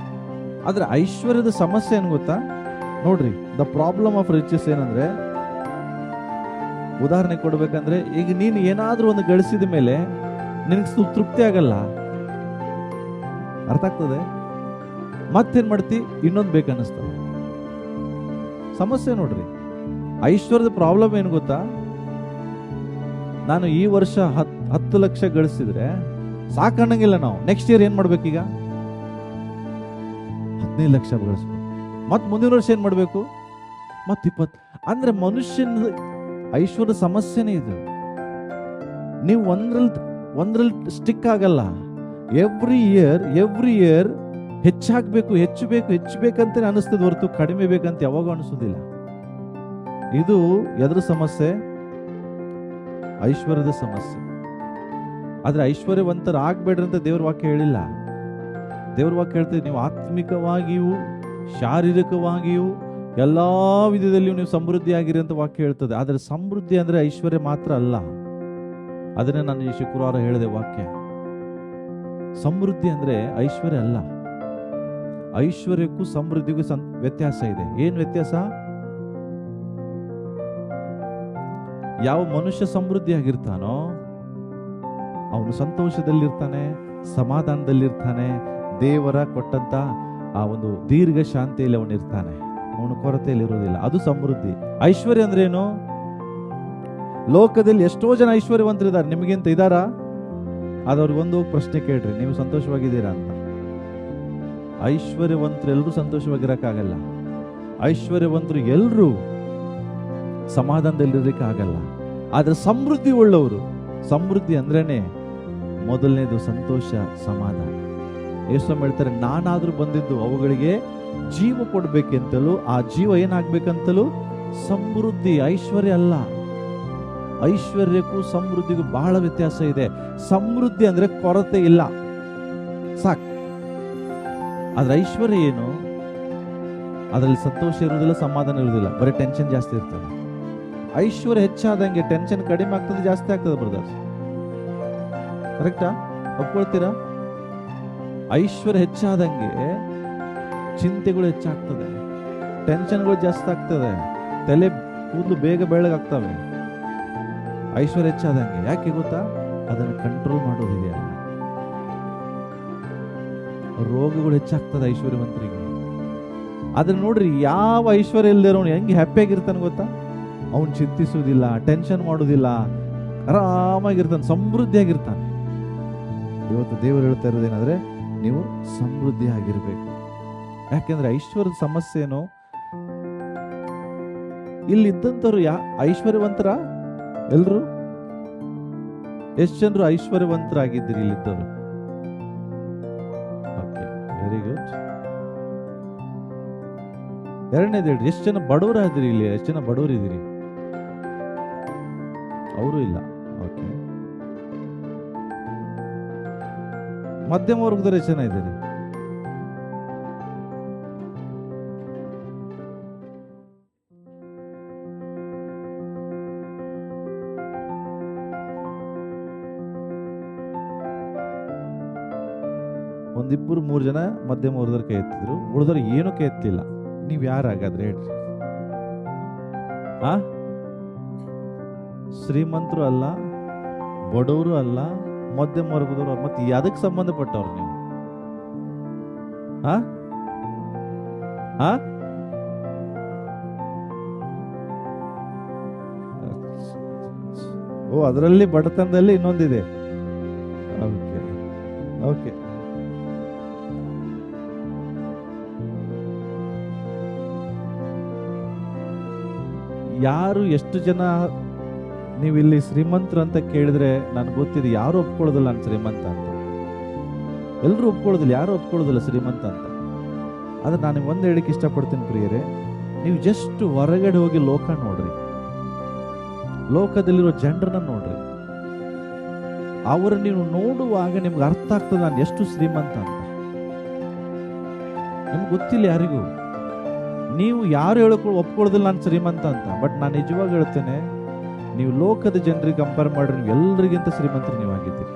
ಆದ್ರೆ ಐಶ್ವರ್ಯದ ಸಮಸ್ಯೆ ಏನು ಗೊತ್ತಾ? ನೋಡ್ರಿ, ದ ಪ್ರಾಬ್ಲಮ್ ಆಫ್ ರಿಚಸ್ ಏನಂದ್ರೆ, ಉದಾಹರಣೆ ಕೊಡ್ಬೇಕಂದ್ರೆ, ಈಗ ನೀನು ಏನಾದ್ರೂ ಒಂದು ಗಳಿಸಿದ ಮೇಲೆ ನಿನಗೆ ತೃಪ್ತಿ ಆಗಲ್ಲ. ಅರ್ಥ ಆಗ್ತದೆ? ಮತ್ತೇನ್ ಮಾಡ್ತಿ? ಇನ್ನೊಂದು ಬೇಕನ್ನಿಸ್ತದೆ. ಸಮಸ್ಯೆ ನೋಡ್ರಿ. ಐಶ್ವರ್ಯದ ಪ್ರಾಬ್ಲಮ್ ಏನು ಗೊತ್ತಾ? ನಾನು ಈ ವರ್ಷ 10 ಲಕ್ಷ ಗಳಿಸಿದ್ರೆ ಸಾಕನ್ನಂಗಿಲ್ಲ. ನಾವು ನೆಕ್ಸ್ಟ್ ಇಯರ್ ಏನ್ ಮಾಡ್ಬೇಕೀಗ? 15 ಲಕ್ಷ ಗಳಿಸ್ಬೇಕು. ಮತ್ ಮುಂದಿನ ವರ್ಷ ಏನ್ ಮಾಡ್ಬೇಕು? ಮತ್ 20. ಅಂದ್ರೆ ಮನುಷ್ಯನ ಐಶ್ವರ್ಯ ಸಮಸ್ಯೆನೇ ಇದು. ನೀವು ಒಂದ್ರಲ್ಲಿ ಸ್ಟಿಕ್ ಆಗಲ್ಲ. ಎವ್ರಿ ಇಯರ್ ಹೆಚ್ಚಾಗಬೇಕು, ಹೆಚ್ಚಬೇಕಂತ ಅನಿಸ್ತದೆ ಹೊರತು ಕಡಿಮೆ ಬೇಕಂತ ಯಾವಾಗ ಅನಿಸೋದಿಲ್ಲ. ಇದು ಎದ್ರ ಸಮಸ್ಯೆ? ಐಶ್ವರ್ಯದ ಸಮಸ್ಯೆ. ಆದ್ರೆ ಐಶ್ವರ್ಯವಂತರಾಗಬೇಡ್ರಿ ಅಂತ ದೇವ್ರ ವಾಕ್ಯ ಹೇಳಿಲ್ಲ. ದೇವ್ರ ವಾಕ್ಯ ಹೇಳ್ತದೆ, ನೀವು ಆತ್ಮಿಕವಾಗಿಯೂ ಶಾರೀರಿಕವಾಗಿಯೂ ಎಲ್ಲಾ ವಿಧದಲ್ಲಿಯೂ ನೀವು ಸಮೃದ್ಧಿಯಾಗಿರಿ ಅಂತ ವಾಕ್ಯ ಹೇಳ್ತದೆ. ಆದ್ರೆ ಸಮೃದ್ಧಿ ಅಂದ್ರೆ ಐಶ್ವರ್ಯ ಮಾತ್ರ ಅಲ್ಲ. ಅದನ್ನೇ ನಾನು ಈ ಶುಕ್ರವಾರ ಹೇಳಿದೆ ವಾಕ್ಯ. ಸಮೃದ್ಧಿ ಅಂದ್ರೆ ಐಶ್ವರ್ಯ ಅಲ್ಲ. ಐಶ್ವರ್ಯಕ್ಕೂ ಸಮೃದ್ಧಿಗೂ ವ್ಯತ್ಯಾಸ ಇದೆ. ಏನ್ ವ್ಯತ್ಯಾಸ? ಯಾವ ಮನುಷ್ಯ ಸಮೃದ್ಧಿಯಾಗಿರ್ತಾನೋ ಅವನು ಸಂತೋಷದಲ್ಲಿರ್ತಾನೆ, ಸಮಾಧಾನದಲ್ಲಿರ್ತಾನೆ, ದೇವರ ಕೊಟ್ಟಂತ ಆ ಒಂದು ದೀರ್ಘ ಶಾಂತಿಯಲ್ಲಿ ಅವನಿರ್ತಾನೆ, ಅವನು ಕೊರತೆಯಲ್ಲಿ ಇರುವುದಿಲ್ಲ. ಅದು ಸಮೃದ್ಧಿ. ಐಶ್ವರ್ಯ ಅಂದ್ರೆ ಏನು? ಲೋಕದಲ್ಲಿ ಎಷ್ಟೋ ಜನ ಐಶ್ವರ್ಯವಂತರಿದ್ದಾರೆ, ನಿಮಗಿಂತ ಇದ್ದಾರಾ? ಅದವ್ರಿಗೊಂದು ಪ್ರಶ್ನೆ ಕೇಳ್ರಿ, ನೀವು ಸಂತೋಷವಾಗಿದ್ದೀರಾ ಅಂತ. ಐಶ್ವರ್ಯವಂತರು ಎಲ್ಲರೂ ಸಂತೋಷವಾಗಿರಕ್ಕಾಗಲ್ಲ. ಐಶ್ವರ್ಯವಂತರು ಎಲ್ಲರೂ ಸಮಾಧಾನದಲ್ಲಿರ್ಲಿಕ್ಕೆ ಆಗಲ್ಲ. ಆದ್ರೆ ಸಮೃದ್ಧಿ ಉಳ್ಳವರು, ಸಮೃದ್ಧಿ ಅಂದ್ರೇನೆ ಮೊದಲನೇದು ಸಂತೋಷ, ಸಮಾಧಾನ. ಯೇಸು ಹೇಳ್ತಾರೆ, ನಾನಾದ್ರೂ ಬಂದಿದ್ದು ಅವುಗಳಿಗೆ ಜೀವ ಕೊಡ್ಬೇಕೆಂತಲೂ, ಆ ಜೀವ ಏನಾಗ್ಬೇಕಂತಲೂ ಸಮೃದ್ಧಿ, ಐಶ್ವರ್ಯ ಅಲ್ಲ. ಐಶ್ವರ್ಯಕ್ಕೂ ಸಮೃದ್ಧಿಗೂ ಬಹಳ ವ್ಯತ್ಯಾಸ ಇದೆ. ಸಮೃದ್ಧಿ ಅಂದ್ರೆ ಕೊರತೆ ಇಲ್ಲ, ಸಾಕು. ಆದ್ರೆ ಐಶ್ವರ್ಯ ಏನು? ಅದರಲ್ಲಿ ಸಂತೋಷ ಇರುವುದಿಲ್ಲ, ಸಮಾಧಾನ ಇರುವುದಿಲ್ಲ, ಬರೀ ಟೆನ್ಷನ್ ಜಾಸ್ತಿ ಇರ್ತದೆ. ಐಶ್ವರ್ಯ ಹೆಚ್ಚಾದಂಗೆ ಟೆನ್ಷನ್ ಕಡಿಮೆ ಆಗ್ತದೆ, ಜಾಸ್ತಿ ಆಗ್ತದೆ. ಬ್ರದರ್ಸ್, ಕರೆಕ್ಟಾ? ಒಪ್ಕೊಳ್ತೀರಾ? ಐಶ್ವರ್ಯ ಹೆಚ್ಚಾದಂಗೆ ಚಿಂತೆಗಳು ಹೆಚ್ಚಾಗ್ತದೆ, ಟೆನ್ಷನ್ಗಳು ಜಾಸ್ತಿ ಆಗ್ತದೆ, ತಲೆ ಕೂದಲು ಬೇಗ ಬೆಳಗಾಗ್ತವೆ. ಐಶ್ವರ್ಯ ಹೆಚ್ಚಾದಂಗೆ ಯಾಕೆ ಗೊತ್ತಾ? ಅದನ್ನು ಕಂಟ್ರೋಲ್ ಮಾಡೋದಿದೆಯಲ್ಲ. ರೋಗಗಳು ಹೆಚ್ಚಾಗ್ತದೆ ಐಶ್ವರ್ಯವಂತರಿಗೆ. ಆದ್ರೆ ನೋಡ್ರಿ, ಯಾವ ಐಶ್ವರ್ಯ ಇಲ್ದಿರೋನು ಹೆಂಗೆ ಹ್ಯಾಪಿಯಾಗಿರ್ತಾನೆ ಗೊತ್ತಾ? ಅವನು ಚಿಂತಿಸುವುದಿಲ್ಲ, ಟೆನ್ಷನ್ ಮಾಡೋದಿಲ್ಲ, ಆರಾಮಾಗಿರ್ತಾನೆ, ಸಮೃದ್ಧಿಯಾಗಿರ್ತಾನೆ. ಇವತ್ತು ದೇವರು ಹೇಳ್ತಾ ಇರೋದೇನಾದ್ರೆ, ನೀವು ಸಮೃದ್ಧಿಯಾಗಿರ್ಬೇಕು. ಯಾಕೆಂದ್ರೆ ಐಶ್ವರ್ಯದ ಸಮಸ್ಯೆ ಏನು? ಇಲ್ಲಿದ್ದಂಥವ್ರು ಐಶ್ವರ್ಯವಂತರ ಎಲ್ರು? ಎಷ್ಟು ಜನರು ಐಶ್ವರ್ಯವಂತರಾಗಿದ್ದೀರಿ ಇಲ್ಲಿದ್ದವರು? Okay, very good. ಎರಡನೇದು ಹೇಳ್ರಿ, ಎಷ್ಟು ಜನ ಬಡವರಾದಿರಿ ಇಲ್ಲಿ? ಎಷ್ಟು ಜನ ಬಡವರಿದ್ದೀರಿ? ಅವರು ಇಲ್ಲ. ಓಕೆ, ಮಧ್ಯಮ ವರ್ಗದವ್ರು ಎಷ್ಟು ಜನ ಇದ್ದೀರಿ? ಒಂದಿಬ್ಬರು 3 ಜನ ಮಧ್ಯಮ ವರ್ಗದವ್ರು ಕೈ ಎತ್ತಿದ್ರು, ಉಳಿದವ್ರು ಏನೂ ಕೈ ಎತ್ತಲಿಲ್ಲ. ನೀವ್ ಯಾರಾಗಾದ್ರೆ ಹೇಳ್ರಿ? ಶ್ರೀಮಂತರು ಅಲ್ಲ, ಬಡವರು ಅಲ್ಲ, ಮಧ್ಯಮ ವರ್ಗದವ್ರು, ಮತ್ತೆ ಅದಕ್ಕೆ ಸಂಬಂಧಪಟ್ಟವ್ರು ನೀವು? ಓ, ಅದರಲ್ಲಿ ಬಡತನದಲ್ಲಿ ಇನ್ನೊಂದಿದೆ. Okay okay. ಯಾರು ಎಷ್ಟು ಜನ ನೀವು ಇಲ್ಲಿ ಶ್ರೀಮಂತರು ಅಂತ ಕೇಳಿದ್ರೆ ನನ್ಗೆ ಗೊತ್ತಿದೆ, ಯಾರು ಒಪ್ಕೊಳ್ಳೋದಿಲ್ಲ ನಾನು ಶ್ರೀಮಂತ ಅಂತ. ಎಲ್ಲರೂ ಒಪ್ಕೊಳ್ಳೋದಿಲ್ಲ, ಯಾರು ಒಪ್ಕೊಳ್ಳೋದಿಲ್ಲ ಶ್ರೀಮಂತ ಅಂತ. ಆದ್ರೆ ನಾನು ಒಂದು ಹೇಳಿಕ್ಕೆ ಇಷ್ಟಪಡ್ತೀನಿ ಪ್ರಿಯರೇ, ನೀವು ಜಸ್ಟ್ ಹೊರಗಡೆ ಹೋಗಿ ಲೋಕ ನೋಡ್ರಿ, ಲೋಕದಲ್ಲಿರೋ ಜನರನ್ನ ನೋಡ್ರಿ. ಅವರು ನೀವು ನೋಡುವಾಗ ನಿಮ್ಗೆ ಅರ್ಥ ಆಗ್ತದೆ ನಾನು ಎಷ್ಟು ಶ್ರೀಮಂತ ಅಂತ. ನಿಮ್ಗೆ ಗೊತ್ತಿಲ್ಲ ಯಾರಿಗೂ. ನೀವು ಯಾರು ಒಪ್ಕೊಳ್ಳೋದಿಲ್ಲ ನಾನು ಶ್ರೀಮಂತ ಅಂತ. ಬಟ್ ನಾನು ನಿಜವಾಗಿ ಹೇಳ್ತೇನೆ, ನೀವು ಲೋಕದ ಜನರಿಗೆ ಕಂಪೇರ್ ಮಾಡ್ರಿ, ನೀವು ಎಲ್ಲರಿಗಿಂತ ಶ್ರೀಮಂತರು ನೀವಾಗಿದ್ದೀರಿ.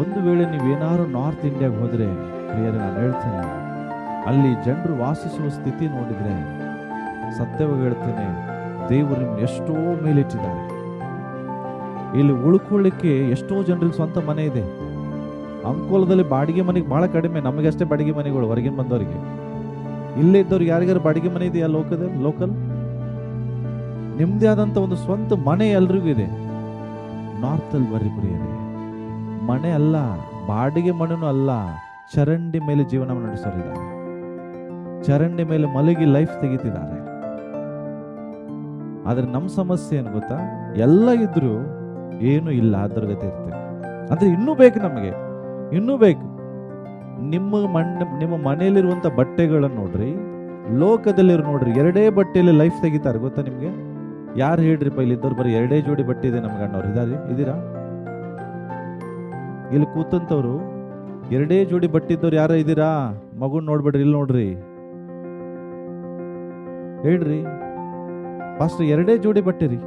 ಒಂದು ವೇಳೆ ನೀವೇನಾದ್ರು ನಾರ್ತ್ ಇಂಡಿಯಾಗೆ ಹೋದ್ರೆ ಪ್ರಿಯರೇ, ನಾನು ಹೇಳ್ತೇನೆ, ಅಲ್ಲಿ ಜನರು ವಾಸಿಸುವ ಸ್ಥಿತಿ ನೋಡಿದ್ರೆ ಸತ್ಯವಾಗಿ ಹೇಳ್ತೇನೆ, ದೇವರು ನಿಮ್ಗೆ ಎಷ್ಟೋ ಮೇಲಿಟ್ಟಿದ್ದಾರೆ. ಇಲ್ಲಿ ಉಳ್ಕೊಳ್ಳಿಕ್ಕೆ ಎಷ್ಟೋ ಜನರಿಗೆ ಸ್ವಂತ ಮನೆ ಇದೆ. ಅಂಕೋಲದಲ್ಲಿ ಬಾಡಿಗೆ ಮನೆಗೆ ಬಹಳ ಕಡಿಮೆ, ನಮಗೆ ಅಷ್ಟೇ ಬಾಡಿಗೆ ಮನೆಗಳು ಹೊರಗಿನ ಬಂದವರಿಗೆ. ಇಲ್ಲೇ ಇದ್ದವ್ರಿಗೆ ಯಾರಿಗಾರು ಬಾಡಿಗೆ ಮನೆ ಇದೆಯಾ ಲೋಕಲ್? ನಿಮ್ದೇ ಆದಂತ ಒಂದು ಸ್ವಂತ ಮನೆ ಎಲ್ರಿಗೂ ಇದೆ. ನಾರ್ತ್ ಅಲ್ಲಿ ಬರ್ರಿ ಪ್ರಿಯರೇ, ಮನೆ ಅಲ್ಲ, ಬಾಡಿಗೆ ಮನೆನೂ ಅಲ್ಲ, ಚರಂಡಿ ಮೇಲೆ ಜೀವನ ನಡೆಸೋರಿದ್ದಾರೆ. ಚರಂಡಿ ಮೇಲೆ ಮಲಗಿ ಲೈಫ್ ತೆಗಿತಿದ್ದಾರೆ. ಆದ್ರೆ ನಮ್ಮ ಸಮಸ್ಯೆ ಏನು ಗೊತ್ತಾ? ಎಲ್ಲ ಇದ್ರು ಏನು ಇಲ್ಲ, ಅದರ್ಗತೆ ಇರ್ತೇವೆ. ಅಂದ್ರೆ ಇನ್ನೂ ಬೇಕು, ನಮಗೆ ಇನ್ನೂ ಬೇಕು. ನಿಮ್ಮ ಮನೆಯಲ್ಲಿರುವಂತ ಬಟ್ಟೆಗಳನ್ನು ನೋಡ್ರಿ, ಲೋಕದಲ್ಲಿರೋ ನೋಡ್ರಿ, ಎರಡೇ ಬಟ್ಟೆಯಲ್ಲಿ ಲೈಫ್ ತೆಗಿತಾರೆ. ಗೊತ್ತಾ ನಿಮ್ಗೆ? ಯಾರು ಹೇಳ್ರಿಪ್ಪ ಇಲ್ಲಿ ಇದ್ದವ್ರು ಬರೀ ಎರಡೇ ಜೋಡಿ ಬಟ್ಟೆ ಇದೆ ನಮ್ಗೆ ಅಣ್ಣವ್ರು ಇದೀರಾ? ಇಲ್ಲಿ ಕೂತಂತವ್ರು ಎರಡೇ ಜೋಡಿ ಬಟ್ಟೆ ಇದ್ದವ್ರು ಯಾರ ಇದ್ದೀರಾ? ಮಗುನ್ ನೋಡ್ಬೇಡ್ರಿ, ಇಲ್ಲಿ ನೋಡ್ರಿ, ಹೇಳ್ರಿ. ಫಸ್ಟ್ ಎರಡೇ ಜೋಡಿ ಬಟ್ಟೆ ರೀ,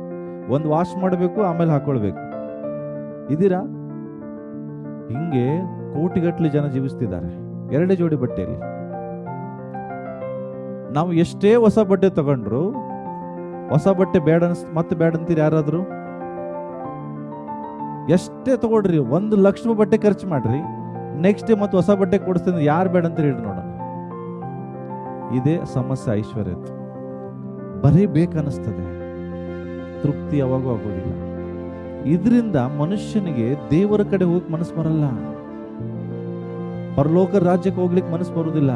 ಒಂದು ವಾಶ್ ಮಾಡಬೇಕು, ಆಮೇಲೆ ಹಾಕೊಳ್ಬೇಕು. ಇದೀರಾ? ಹಿಂಗೆ ಕೋಟಿಗಟ್ಟಲೆ ಜನ ಜೀವಿಸ್ತಿದ್ದಾರೆ ಎರಡೇ ಜೋಡಿ ಬಟ್ಟೆಯಲ್ಲಿ. ನಾವು ಎಷ್ಟೇ ಹೊಸ ಬಟ್ಟೆ ತಗೊಂಡ್ರು, ಹೊಸ ಬಟ್ಟೆ ಮತ್ತೆ ಬೇಡ ಅಂತೀರಿ ಯಾರಾದ್ರು? ಎಷ್ಟೇ ತಗೊಳ್ರಿ, 1 ಲಕ್ಷ ಬಟ್ಟೆ ಖರ್ಚು ಮಾಡ್ರಿ, ನೆಕ್ಸ್ಟ್ ಡೇ ಮತ್ತೆ ಹೊಸ ಬಟ್ಟೆ ಕೊಡಿಸ್ತೀನಿ, ಯಾರು ಬೇಡ ಅಂತೀರಿ? ಹೇಳಿ ನೋಡೋಣ. ಇದೇ ಸಮಸ್ಯೆ ಐಶ್ವರ್ಯದ್ದು. ಬರೀ ಬೇಕನ್ನಿಸ್ತದೆ, ತೃಪ್ತಿ ಯಾವಾಗೂ ಆಗೋದಿಲ್ಲ. ಇದರಿಂದ ಮನುಷ್ಯನಿಗೆ ದೇವರ ಕಡೆ ಹೋಗಿ ಮನಸ್ಸು ಬರಲ್ಲ, ಪರಲೋಕ ರಾಜ್ಯಕ್ಕೆ ಹೋಗ್ಲಿಕ್ಕೆ ಮನಸ್ಸು ಬರುವುದಿಲ್ಲ,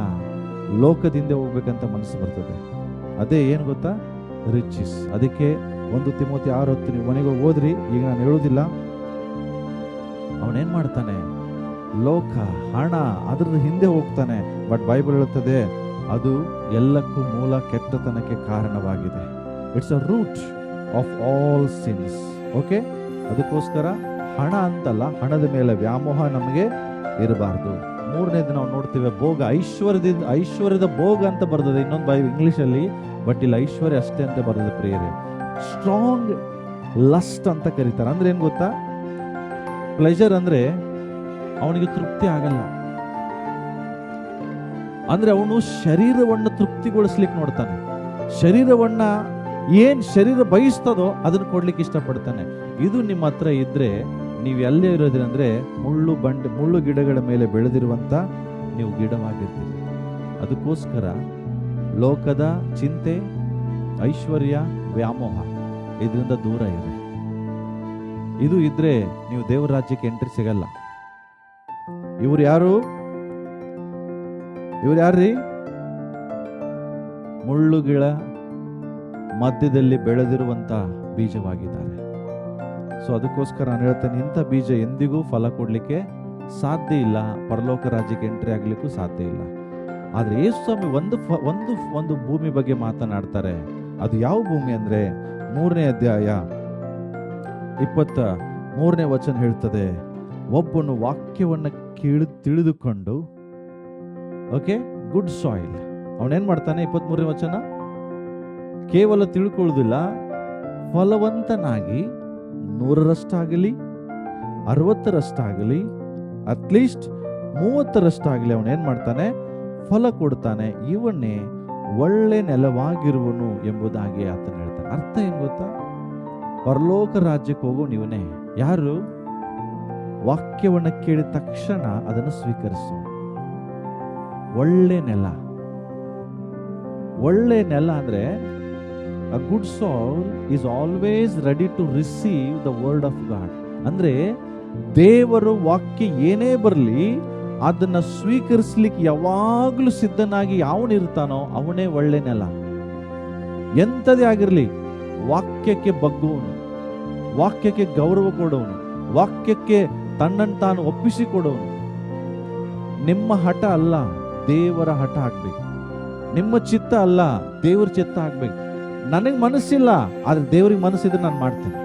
ಲೋಕದಿಂದ ಹೋಗ್ಬೇಕಂತ ಮನಸ್ಸು ಬರ್ತದೆ. ಅದೇ ಏನು ಗೊತ್ತಾ? ರಿಚಸ್. ಅದಕ್ಕೆ 1 ತಿಮೋಥಿ 6:10 ನೀವು ಮನೆಗೆ ಓದ್ರಿ, ಈಗ ನಾನು ಹೇಳೋದಿಲ್ಲ. ಅವನೇನ್ ಮಾಡ್ತಾನೆ? ಲೋಕ, ಹಣ, ಅದ್ರದ್ದು ಹಿಂದೆ ಹೋಗ್ತಾನೆ. ಬಟ್ ಬೈಬಲ್ ಹೇಳುತ್ತದೆ ಅದು ಎಲ್ಲಕ್ಕೂ ಮೂಲ, ಕೆಟ್ಟತನಕ್ಕೆ ಕಾರಣವಾಗಿದೆ. It's a root of all sins. Okay, ಅದಕ್ಕೋಸ್ಕರ ಹಣ ಅಂತಲ್ಲ, ಹಣದ ಮೇಲೆ ವ್ಯಾಮೋಹ ನಮಗೆ ಇರಬಾರ್ದು. 3ನೇದು ನಾವು ನೋಡ್ತೀವಿ, ಭೋಗ, ಐಶ್ವರ್ಯದ ಭೋಗ ಅಂತ ಬರ್ತದೆ ಇನ್ನೊಂದು ಇಂಗ್ಲಿಷ್ ಅಲ್ಲಿ. ಬಟ್ ಇಲ್ಲಿ ಐಶ್ವರ್ಯ ಅಷ್ಟೇ ಅಂತ ಬರ್ತದೆ ಪ್ರಿಯರೇ. ಸ್ಟ್ರಾಂಗ್ ಲಸ್ಟ್ ಅಂತ ಕರೀತಾರೆ. ಅಂದ್ರೆ ಏನ್ ಗೊತ್ತಾ? ಪ್ಲೆಜರ್ ಅಂದ್ರೆ ಅವನಿಗೆ ತೃಪ್ತಿ ಆಗಲ್ಲ. ಅಂದ್ರೆ ಅವನು ಶರೀರವನ್ನ ತೃಪ್ತಿಗೊಳಿಸ್ಲಿಕ್ಕೆ ನೋಡ್ತಾನೆ. ಶರೀರವನ್ನ ಏನ್ ಶರೀರ ಬಯಸ್ತದೋ ಅದನ್ನ ಕೊಡ್ಲಿಕ್ಕೆ ಇಷ್ಟಪಡ್ತಾನೆ. ಇದು ನಿಮ್ಮ ಹತ್ರ ಇದ್ರೆ ನೀವು ಎಲ್ಲೇ ಇರೋದ್ರಂದ್ರೆ ಮುಳ್ಳು ಗಿಡಗಳ ಮೇಲೆ ಬೆಳೆದಿರುವಂತ ನೀವು ಗಿಡವಾಗಿರ್ತೀರಿ. ಅದಕ್ಕೋಸ್ಕರ ಲೋಕದ ಚಿಂತೆ, ಐಶ್ವರ್ಯ, ವ್ಯಾಮೋಹ ಇದರಿಂದ ದೂರ ಇರಿ. ಇದು ಇದ್ರೆ ನೀವು ದೇವರ ರಾಜ್ಯಕ್ಕೆ ಎಂಟ್ರಿ ಸಿಗಲ್ಲ. ಇವ್ರು ಯಾರ್ರೀ? ಮುಳ್ಳುಗಳ ಮಧ್ಯದಲ್ಲಿ ಬೆಳೆದಿರುವಂತ ಬೀಜವಾಗಿದ್ದಾರೆ. ಸೊ ಅದಕ್ಕೋಸ್ಕರ ನಾನು ಹೇಳ್ತೇನೆ, ಇಂಥ ಬೀಜ ಎಂದಿಗೂ ಫಲ ಕೊಡ್ಲಿಕ್ಕೆ ಸಾಧ್ಯ ಇಲ್ಲ, ಪರಲೋಕ ರಾಜ್ಯಕ್ಕೆ ಎಂಟ್ರಿ ಆಗ್ಲಿಕ್ಕೂ ಸಾಧ್ಯ ಇಲ್ಲ. ಆದ್ರೆ ಯೇಸು ಸ್ವಾಮಿ ಒಂದು ಭೂಮಿ ಬಗ್ಗೆ ಮಾತನಾಡ್ತಾರೆ. ಅದು ಯಾವ ಭೂಮಿ ಅಂದ್ರೆ 3ನೇ ಅಧ್ಯಾಯ 23ನೇ ವಚನ ಹೇಳ್ತದೆ, ಒಬ್ಬನು ವಾಕ್ಯವನ್ನ ತಿಳಿದುಕೊಂಡು, ಓಕೆ, ಗುಡ್ ಸಾಯಿಲ್. ಅವನೇನ್ ಮಾಡ್ತಾನೆ? 23ನೇ ವಚನ, ಕೇವಲ ತಿಳ್ಕೊಳ್ಳುವುದಿಲ್ಲ, ಫಲವಂತನಾಗಿ 100ರಷ್ಟಾಗಲಿ 60ರಷ್ಟಾಗಲಿ ಅಟ್ಲೀಸ್ಟ್ 30ರಷ್ಟಾಗಲಿ ಅವನೇನ್ ಮಾಡ್ತಾನೆ? ಫಲ ಕೊಡ್ತಾನೆ. ಇವನ್ನೇ ಒಳ್ಳೆ ನೆಲವಾಗಿರುವನು ಎಂಬುದಾಗಿ ಆತನ ಹೇಳ್ತಾನೆ. ಅರ್ಥ ಏನ್ ಗೊತ್ತಾ? ಪರಲೋಕ ರಾಜ್ಯಕ್ಕೆ ಹೋಗೋ ನೀವನೇ. ಯಾರು ವಾಕ್ಯವನ್ನು ಕೇಳಿದ ತಕ್ಷಣ ಅದನ್ನು ಸ್ವೀಕರಿಸು. ಒಳ್ಳೆ ನೆಲ. ಒಳ್ಳೆ ನೆಲ ಅಂದ್ರೆ a good soil is always ready to receive the word of God. ಅಂದ್ರೆ ದೇವರ ವಾಕ್ಯ ಏನೇ ಬರಲಿ ಅದನ್ನ ಸ್ವೀಕರಿಸಲಿಕ್ಕೆ ಯಾವಾಗಲೂ ಸಿದ್ಧನಾಗಿ ಯಾವನಿರ್ತಾನೋ ಅವನೇ ಒಳ್ಳೆ ನೆಲ. ಎಂಥದೇ ಆಗಿರಲಿ ವಾಕ್ಯಕ್ಕೆ ಬಗ್ಗುವನು, ವಾಕ್ಯಕ್ಕೆ ಗೌರವ ಕೊಡುವನು, ವಾಕ್ಯಕ್ಕೆ ತನ್ನನ್ನು ತಾನು ಒಪ್ಪಿಸಿಕೊಡುವನು. ನಿಮ್ಮ ಹಠ ಅಲ್ಲ, ದೇವರ ಹಠ ಆಗ್ಬೇಕು. ನಿಮ್ಮ ಚಿತ್ತ ಅಲ್ಲ, ದೇವರ ಚಿತ್ತ ಆಗ್ಬೇಕು. ನನಗೆ ಮನಸ್ಸಿಲ್ಲ, ಆದ್ರೆ ದೇವ್ರಿಗೆ ಮನಸ್ಸಿದ್ರೆ ನಾನು ಮಾಡ್ತೇನೆ.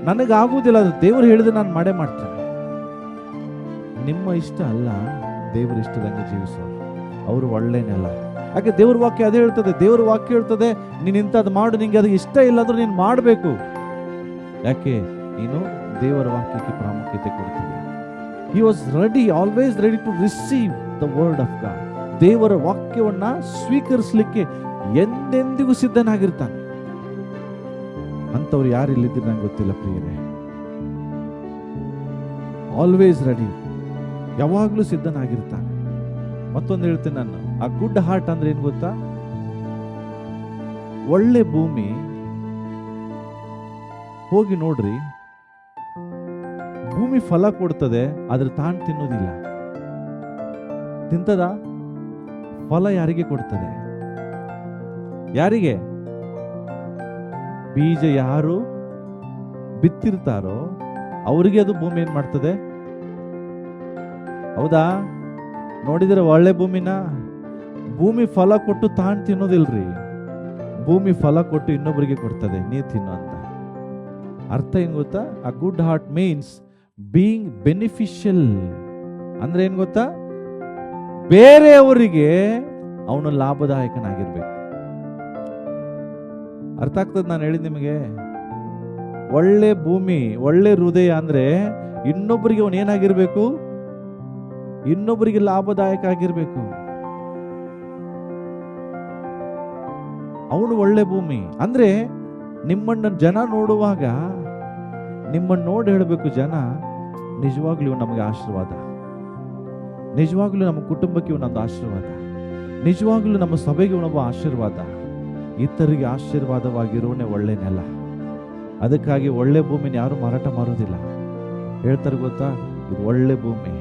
ನನಗಾಗುವುದಿಲ್ಲ, ಆದ್ರೆ ದೇವರು ಹೇಳಿದ್ರೆ ನಾನು ಮಾಡೇ ಮಾಡ್ತೇನೆ. ನಿಮ್ಮ ಇಷ್ಟ ಅಲ್ಲ, ದೇವರ ಇಷ್ಟದಂಗೆ ಜೀವಿಸೋರು ಅವರು ಒಳ್ಳೆ ನೆಲ. ಯಾಕೆ ದೇವ್ರ ವಾಕ್ಯ ಅದೇ ಹೇಳ್ತದೆ. ದೇವ್ರ ವಾಕ್ಯ ಹೇಳ್ತದೆ ನೀನು ಇಂಥದ್ದು ಮಾಡು, ನಿಂಗೆ ಅದು ಇಷ್ಟ ಇಲ್ಲ ಅಂದ್ರೆ ನೀನು ಮಾಡಬೇಕು. ಯಾಕೆ? ನೀನು ದೇವರ ವಾಕ್ಯಕ್ಕೆ ಪ್ರಾಮುಖ್ಯತೆ ಕೊಡ್ತೀವಿ. He was ready, always ready to receive the word of God. ದೇವರ ವಾಕ್ಯವನ್ನ ಸ್ವೀಕರಿಸಲಿಕ್ಕೆ ಎಂದೆಂದಿಗೂ ಸಿದ್ಧನಾಗಿರ್ತಾನೆ. ಅಂತವ್ರು ಯಾರು ಇಲ್ಲಿದ್ರೆ ನಂಗೆ ಗೊತ್ತಿಲ್ಲ ಪ್ರಿಯರೇ. ಆಲ್ವೇಸ್ ರೆಡಿ, ಯಾವಾಗ್ಲೂ ಸಿದ್ಧನಾಗಿರ್ತಾನೆ. ಮತ್ತೊಂದು ಹೇಳ್ತೇನೆ ನಾನು, ಆ ಗುಡ್ ಹಾರ್ಟ್ ಅಂದ್ರೆ ಏನ್ ಗೊತ್ತಾ? ಒಳ್ಳೆ ಭೂಮಿ ಹೋಗಿ ನೋಡ್ರಿ, ಭೂಮಿ ಫಲ ಕೊಡ್ತದೆ, ಆದ್ರೆ ತಾನು ತಿನ್ನೋದಿಲ್ಲ. ತಿಂತದ? ಫಲ ಯಾರಿಗೆ ಕೊಡ್ತದೆ? ಯಾರಿಗೆ? ಬೀಜ ಯಾರು ಬಿತ್ತಿರ್ತಾರೋ ಅವರಿಗೆ ಅದು ಭೂಮಿ ಏನ್ ಮಾಡ್ತದೆ? ಹೌದಾ? ನೋಡಿದ್ರೆ ಒಳ್ಳೆ ಭೂಮಿನ ಭೂಮಿ ಫಲ ಕೊಟ್ಟು ತಾನು ತಿನ್ನೋದಿಲ್ರಿ. ಭೂಮಿ ಫಲ ಕೊಟ್ಟು ಇನ್ನೊಬ್ಬರಿಗೆ ಕೊಡ್ತದೆ, ನೀ ತಿನ್ನು ಅಂತ. ಅರ್ಥ ಏನ್ ಗೊತ್ತಾ? ಆ good heart means being beneficial. ಅಂದ್ರೆ ಏನ್ ಗೊತ್ತಾ? ಬೇರೆಯವರಿಗೆ ಅವನು ಲಾಭದಾಯಕನಾಗಿರ್ಬೇಕು. ಅರ್ಥ ಆಗ್ತದೆ ನಾನು ಹೇಳಿದ್ ನಿಮಗೆ? ಒಳ್ಳೆ ಭೂಮಿ, ಒಳ್ಳೆ ಹೃದಯ ಅಂದ್ರೆ ಇನ್ನೊಬ್ಬರಿಗೆ ಅವನು ಏನಾಗಿರ್ಬೇಕು? ಇನ್ನೊಬ್ಬರಿಗೆ ಲಾಭದಾಯಕ ಆಗಿರ್ಬೇಕು. ಅವನು ಒಳ್ಳೆ ಭೂಮಿ ಅಂದ್ರೆ ನಿಮ್ಮನ್ನ ಜನ ನೋಡುವಾಗ ನಿಮ್ಮನ್ನು ನೋಡಿ ಹೇಳಬೇಕು ಜನ, ನಿಜವಾಗ್ಲೂ ನಮಗೆ ಆಶೀರ್ವಾದ, ನಿಜವಾಗ್ಲೂ ನಮ್ಮ ಕುಟುಂಬಕ್ಕೆ ಇವನೊಂದು ಆಶೀರ್ವಾದ, ನಿಜವಾಗ್ಲೂ ನಮ್ಮ ಸಭೆಗೆ ಇವನೊಬ್ಬ ಆಶೀರ್ವಾದ. ಇತರಿಗೆ ಆಶೀರ್ವಾದವಾಗಿರೋನೇ ಒಳ್ಳೆ ನೆಲ. ಅದಕ್ಕಾಗಿ ಒಳ್ಳೆ ಭೂಮಿನ ಯಾರು ಮಾರಾಟ ಮಾಡೋದಿಲ್ಲ. ಹೇಳ್ತಾರೆ ಗೊತ್ತಾ, ಇದು ಒಳ್ಳೆ ಭೂಮಿ,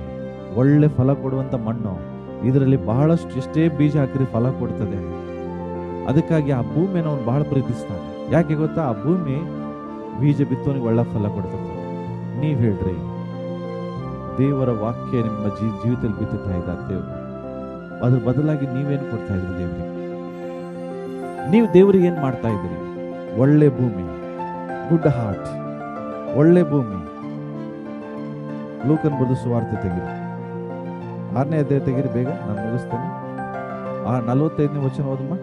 ಒಳ್ಳೆ ಫಲ ಕೊಡುವಂತ ಮಣ್ಣು, ಇದರಲ್ಲಿ ಬಹಳಷ್ಟು ಎಷ್ಟೇ ಬೀಜ ಹಾಕಿರಿ ಫಲ ಕೊಡ್ತದೆ. ಅದಕ್ಕಾಗಿ ಆ ಭೂಮಿಯನ್ನು ಅವನು ಬಹಳ ಪ್ರೀತಿಸ್ತಾನೆ. ಯಾಕೆ ಗೊತ್ತಾ? ಆ ಭೂಮಿ ಬೀಜ ಬಿತ್ತೋನಿಗೆ ಒಳ್ಳೆ ಫಲ ಕೊಡ್ತದೆ. ನೀವ್ ಹೇಳ್ರಿ, ದೇವರ ವಾಕ್ಯ ನಿಮ್ಮ ಜೀವಿತದಲ್ಲಿ ಬಿತ್ತುತ್ತಾ ಇದ್ದಾರೆ ದೇವರು, ಅದ್ರ ಬದಲಾಗಿ ನೀವೇನು ಕೊಡ್ತಾ ಇದ್ರಿ ದೇವರಿಗೆ? ನೀವು ದೇವರಿಗೆ ಏನ್ ಮಾಡ್ತಾ ಇದ್ರಿ? ಒಳ್ಳೆ ಭೂಮಿ, ಗುಡ್ ಹಾರ್ಟ್, ಒಳ್ಳೆ ಭೂಮಿ. ಲೂಕನ್ ಬರೆದ ಸುವಾರ್ತೆ ತೆಗಿರಿ, 6ನೇ ಅಧ್ಯಾಯ ತೆಗಿರಿ, ಬೇಗ ನಾನು ಮುಗಿಸ್ತೇನೆ. 45ನೇ ವಚನ ಓದಮ್ಮ.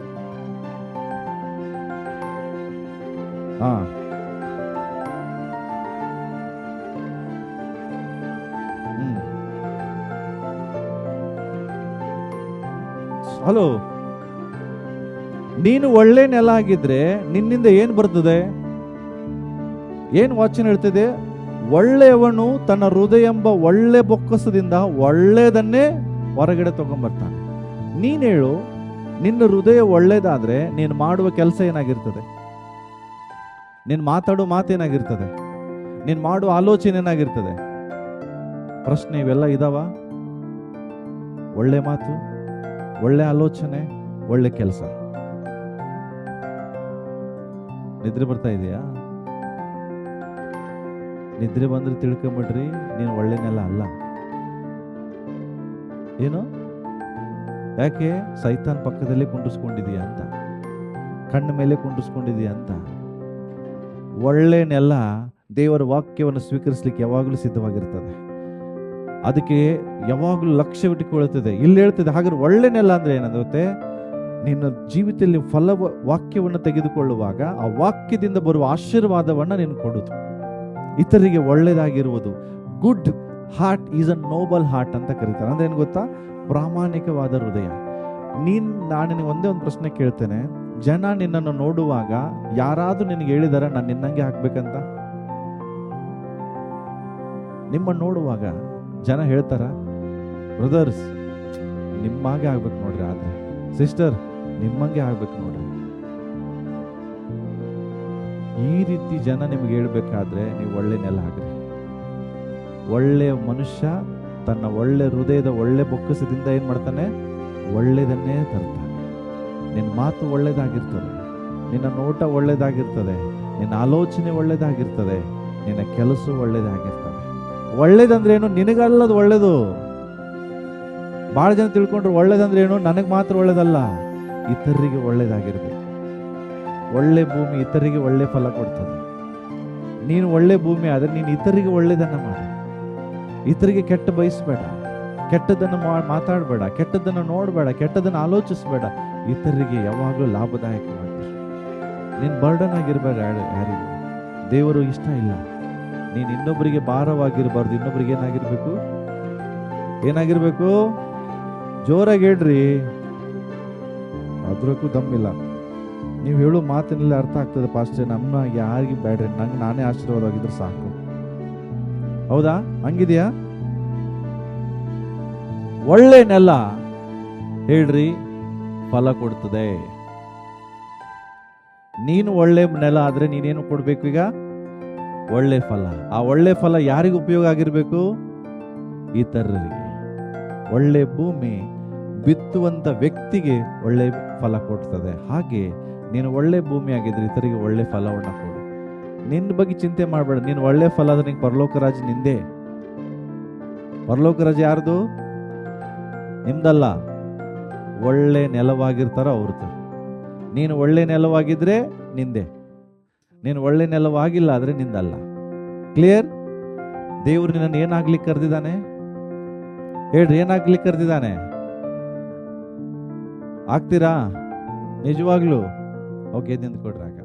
ಹಲೋ, ನೀನು ಒಳ್ಳೆ ನೆಲ ಆಗಿದ್ರೆ ನಿನ್ನಿಂದ ಏನ್ ಬರ್ತದೆ? ಏನ್ ವಾಚನ ಹೇಳ್ತಿದೆ? ಒಳ್ಳೆಯವನು ತನ್ನ ಹೃದಯ ಎಂಬ ಒಳ್ಳೆ ಬೊಕ್ಕಸದಿಂದ ಒಳ್ಳೆಯದನ್ನೇ ಹೊರಗಡೆ ತಗೊಂಡ್ಬರ್ತಾನೆ. ನೀನ್ ಹೇಳು, ನಿನ್ನ ಹೃದಯ ಒಳ್ಳೇದಾದ್ರೆ ನೀನು ಮಾಡುವ ಕೆಲಸ ಏನಾಗಿರ್ತದೆ? ನೀನು ಮಾತಾಡೋ ಮಾತೇನಾಗಿರ್ತದೆ? ನೀನು ಮಾಡುವ ಆಲೋಚನೆ ಏನಾಗಿರ್ತದೆ? ಪ್ರಶ್ನೆ ಇವೆಲ್ಲ ಇದಾವ? ಒಳ್ಳೆ ಮಾತು, ಒಳ್ಳೆ ಆಲೋಚನೆ, ಒಳ್ಳೆ ಕೆಲಸ. ನಿದ್ರೆ ಬರ್ತಾ ಇದೆಯಾ? ನಿದ್ರೆ ಬಂದ್ರೆ ತಿಳ್ಕೊಂಬಿಡ್ರಿ, ನೀನು ಒಳ್ಳೆನೆಲ್ಲ ಅಲ್ಲ. ಏನು? ಯಾಕೆ? ಸೈತಾನ್ ಪಕ್ಕದಲ್ಲೇ ಕುಂಡಿಸ್ಕೊಂಡಿದೀಯ ಅಂತ, ಕಣ್ಣ ಮೇಲೆ ಕುಂಡಿಸ್ಕೊಂಡಿದೀಯ ಅಂತ. ಒಳ್ಳೆನೆಲ್ಲ ದೇವರ ವಾಕ್ಯವನ್ನು ಸ್ವೀಕರಿಸಲಿಕ್ಕೆ ಯಾವಾಗಲೂ ಸಿದ್ಧವಾಗಿರ್ತದೆ. ಅದಕ್ಕೆ ಯಾವಾಗಲೂ ಲಕ್ಷ್ಯವಿಟ್ಟುಕೊಳ್ಳುತ್ತದೆ. ಇಲ್ಲಿ ಹೇಳ್ತದೆ, ಹಾಗಾದ್ರೆ ಒಳ್ಳೆನೆಲ್ಲ ಅಂದ್ರೆ ಏನಾಗುತ್ತೆ? ನಿನ್ನ ಜೀವಿತದಲ್ಲಿ ವಾಕ್ಯವನ್ನು ತೆಗೆದುಕೊಳ್ಳುವಾಗ ಆ ವಾಕ್ಯದಿಂದ ಬರುವ ಆಶೀರ್ವಾದವನ್ನ ನೀನು ಕೊಡುದು, ಇತರಿಗೆ ಒಳ್ಳೆಯದಾಗಿರುವುದು. Good heart is a noble heart ಅಂತ ಕರೀತಾರೆ. ಅಂದ್ರೆ ಏನು ಗೊತ್ತಾ? ಪ್ರಾಮಾಣಿಕವಾದ ಹೃದಯ. ನಾನು ನಿನಗೆ ಒಂದೇ ಒಂದು ಪ್ರಶ್ನೆ ಕೇಳ್ತೇನೆ. ಜನ ನಿನ್ನನ್ನು ನೋಡುವಾಗ ಯಾರಾದ್ರೂ ನಿನಗೆ ಹೇಳಿದಾರ ನಾನು ನಿನ್ನಂಗೆ ಆಗ್ಬೇಕಂತ? ನಿಮ್ಮನ್ನು ನೋಡುವಾಗ ಜನ ಹೇಳ್ತಾರ, ಬ್ರದರ್ಸ್ ನಿಮ್ಮಾಗೆ ಆಗ್ಬೇಕು ನೋಡ್ರಿ, ಆದ್ರೆ ಸಿಸ್ಟರ್ ನಿಮ್ಮಂಗೆ ಆಗ್ಬೇಕು ನೋಡ್ರಿ. ಈ ರೀತಿ ಜನ ನಿಮ್ಗೆ ಹೇಳ್ಬೇಕಾದ್ರೆ ನೀವು ಒಳ್ಳೆ ನೆಲ ಆಗ್ರಿ. ಒಳ್ಳೆ ಮನುಷ್ಯ ತನ್ನ ಒಳ್ಳೆ ಹೃದಯದ ಒಳ್ಳೆ ಬೊಕ್ಕಸದಿಂದ ಏನ್ ಮಾಡ್ತಾನೆ? ಒಳ್ಳೆಯದನ್ನೇ ತರ್ತಾನೆ. ನಿನ್ನ ಮಾತು ಒಳ್ಳೇದಾಗಿರ್ತದೆ, ನಿನ್ನ ನೋಟ ಒಳ್ಳೇದಾಗಿರ್ತದೆ, ನಿನ್ನ ಆಲೋಚನೆ ಒಳ್ಳೇದಾಗಿರ್ತದೆ, ನಿನ್ನ ಕೆಲಸ ಒಳ್ಳೇದಾಗಿರ್ತದೆ. ಒಳ್ಳೇದಂದ್ರೆ ಏನು? ನಿನಗಲ್ಲದು ಒಳ್ಳೇದು. ಬಹಳ ಜನ ತಿಳ್ಕೊಂಡ್ರು ಒಳ್ಳೇದಂದ್ರೆ ಏನು, ನನಗೆ ಮಾತ್ರ ಒಳ್ಳೇದಲ್ಲ, ಇತರರಿಗೆ ಒಳ್ಳೇದಾಗಿರ್ಬೇಕು. ಒಳ್ಳೆ ಭೂಮಿ ಇತರಿಗೆ ಒಳ್ಳೆ ಫಲ ಕೊಡ್ತದೆ. ನೀನು ಒಳ್ಳೆ ಭೂಮಿ ಆದ್ರೆ ನೀನು ಇತರಿಗೆ ಒಳ್ಳೇದನ್ನ ಮಾಡು. ಇತರಿಗೆ ಕೆಟ್ಟ ಬಯಸ್ಬೇಡ, ಕೆಟ್ಟದನ್ನು ಮಾತಾಡಬೇಡ, ಕೆಟ್ಟದನ್ನು ನೋಡಬೇಡ, ಕೆಟ್ಟದನ್ನು ಆಲೋಚಿಸಬೇಡ. ಇತರಿಗೆ ಯಾವಾಗಲೂ ಲಾಭದಾಯಕವಾಗಿ ನೀನು ಬರ್ಡನ್ ಆಗಿರ್ಬೇಡ ಯಾರಿಗೂ. ದೇವರು ಇಷ್ಟ ಇಲ್ಲ. ನೀನು ಇನ್ನೊಬ್ಬರಿಗೆ ಭಾರವಾಗಿರ್ಬಾರ್ದು. ಇನ್ನೊಬ್ಬರಿಗೆ ಏನಾಗಿರ್ಬೇಕು? ಜೋರಾಗಿ ಹೇಳ್ರಿ, ಅದ್ರಕ್ಕೂ ದಮ್ಮಿಲ್ಲ. ನೀವು ಹೇಳೋ ಮಾತಿನಲ್ಲಿ ಅರ್ಥ ಆಗ್ತದೆ, ಪಾಸ್ಟರ್ ನಮ್ಮ ಯಾರಿಗೂ ಬೇಡ್ರಿ, ನಂಗೆ ನಾನೇ ಆಶೀರ್ವಾದವಾಗಿದ್ರೆ ಸಾಕು. ಹೌದಾ? ಹಂಗಿದೆಯಾ? ಒಳ್ಳೆ ನೆಲ ಹೇಳ್ರಿ ಫಲ ಕೊಡ್ತದೆ. ನೀನು ಒಳ್ಳೆ ನೆಲ ಆದ್ರೆ ನೀನೇನು ಕೊಡ್ಬೇಕು? ಈಗ ಒಳ್ಳೆ ಫಲ. ಆ ಒಳ್ಳೆ ಫಲ ಯಾರಿಗೂ ಉಪಯೋಗ ಆಗಿರ್ಬೇಕು? ಇತರರಿಗೆ. ಒಳ್ಳೆ ಭೂಮಿ ಬಿತ್ತುವಂತ ವ್ಯಕ್ತಿಗೆ ಒಳ್ಳೆ ಫಲ ಕೊಡ್ತದೆ. ಹಾಗೆ ನೀನು ಒಳ್ಳೆ ಭೂಮಿ ಆಗಿದ್ರೆ ಇತರಿಗೆ ಒಳ್ಳೆ ಫಲವನ್ನ ಕೊಡು. ನಿನ್ನ ಬಗ್ಗೆ ಚಿಂತೆ ಮಾಡಬೇಡ. ನೀನು ಒಳ್ಳೆ ಫಲ ಆದ್ರೆ ನಿಂಗೆ ಪರಲೋಕ ರಾಜ ನಿಂದೆ. ಪರಲೋಕ ರಾಜ ಯಾರ್ದು? ನಿಮ್ದಲ್ಲ. ಒಳ್ಳೆ ನೆಲವಾಗಿರ್ತಾರ ಅವ್ರದ್ದು. ನೀನು ಒಳ್ಳೆ ನೆಲವಾಗಿದ್ರೆ ನಿಂದೆ. ನೀನು ಒಳ್ಳೆ ನೆಲವಾಗಿಲ್ಲ ಆದ್ರೆ ನಿಂದಲ್ಲ. ಕ್ಲಿಯರ್? ದೇವ್ರು ನಿನ್ನನ್ನು ಏನಾಗ್ಲಿಕ್ಕೆ ಕರೆದಿದ್ದಾನೆ? ಹೇಳ್ರಿ, ಏನಾಗ್ಲಿಕ್ಕೆ ಕರೆದಿದ್ದಾನೆ? ಆಗ್ತೀರಾ ನಿಜವಾಗ್ಲೂ? ಓಕೆ, ನಿಂತ್ಕೊಡ್ರಾಗ.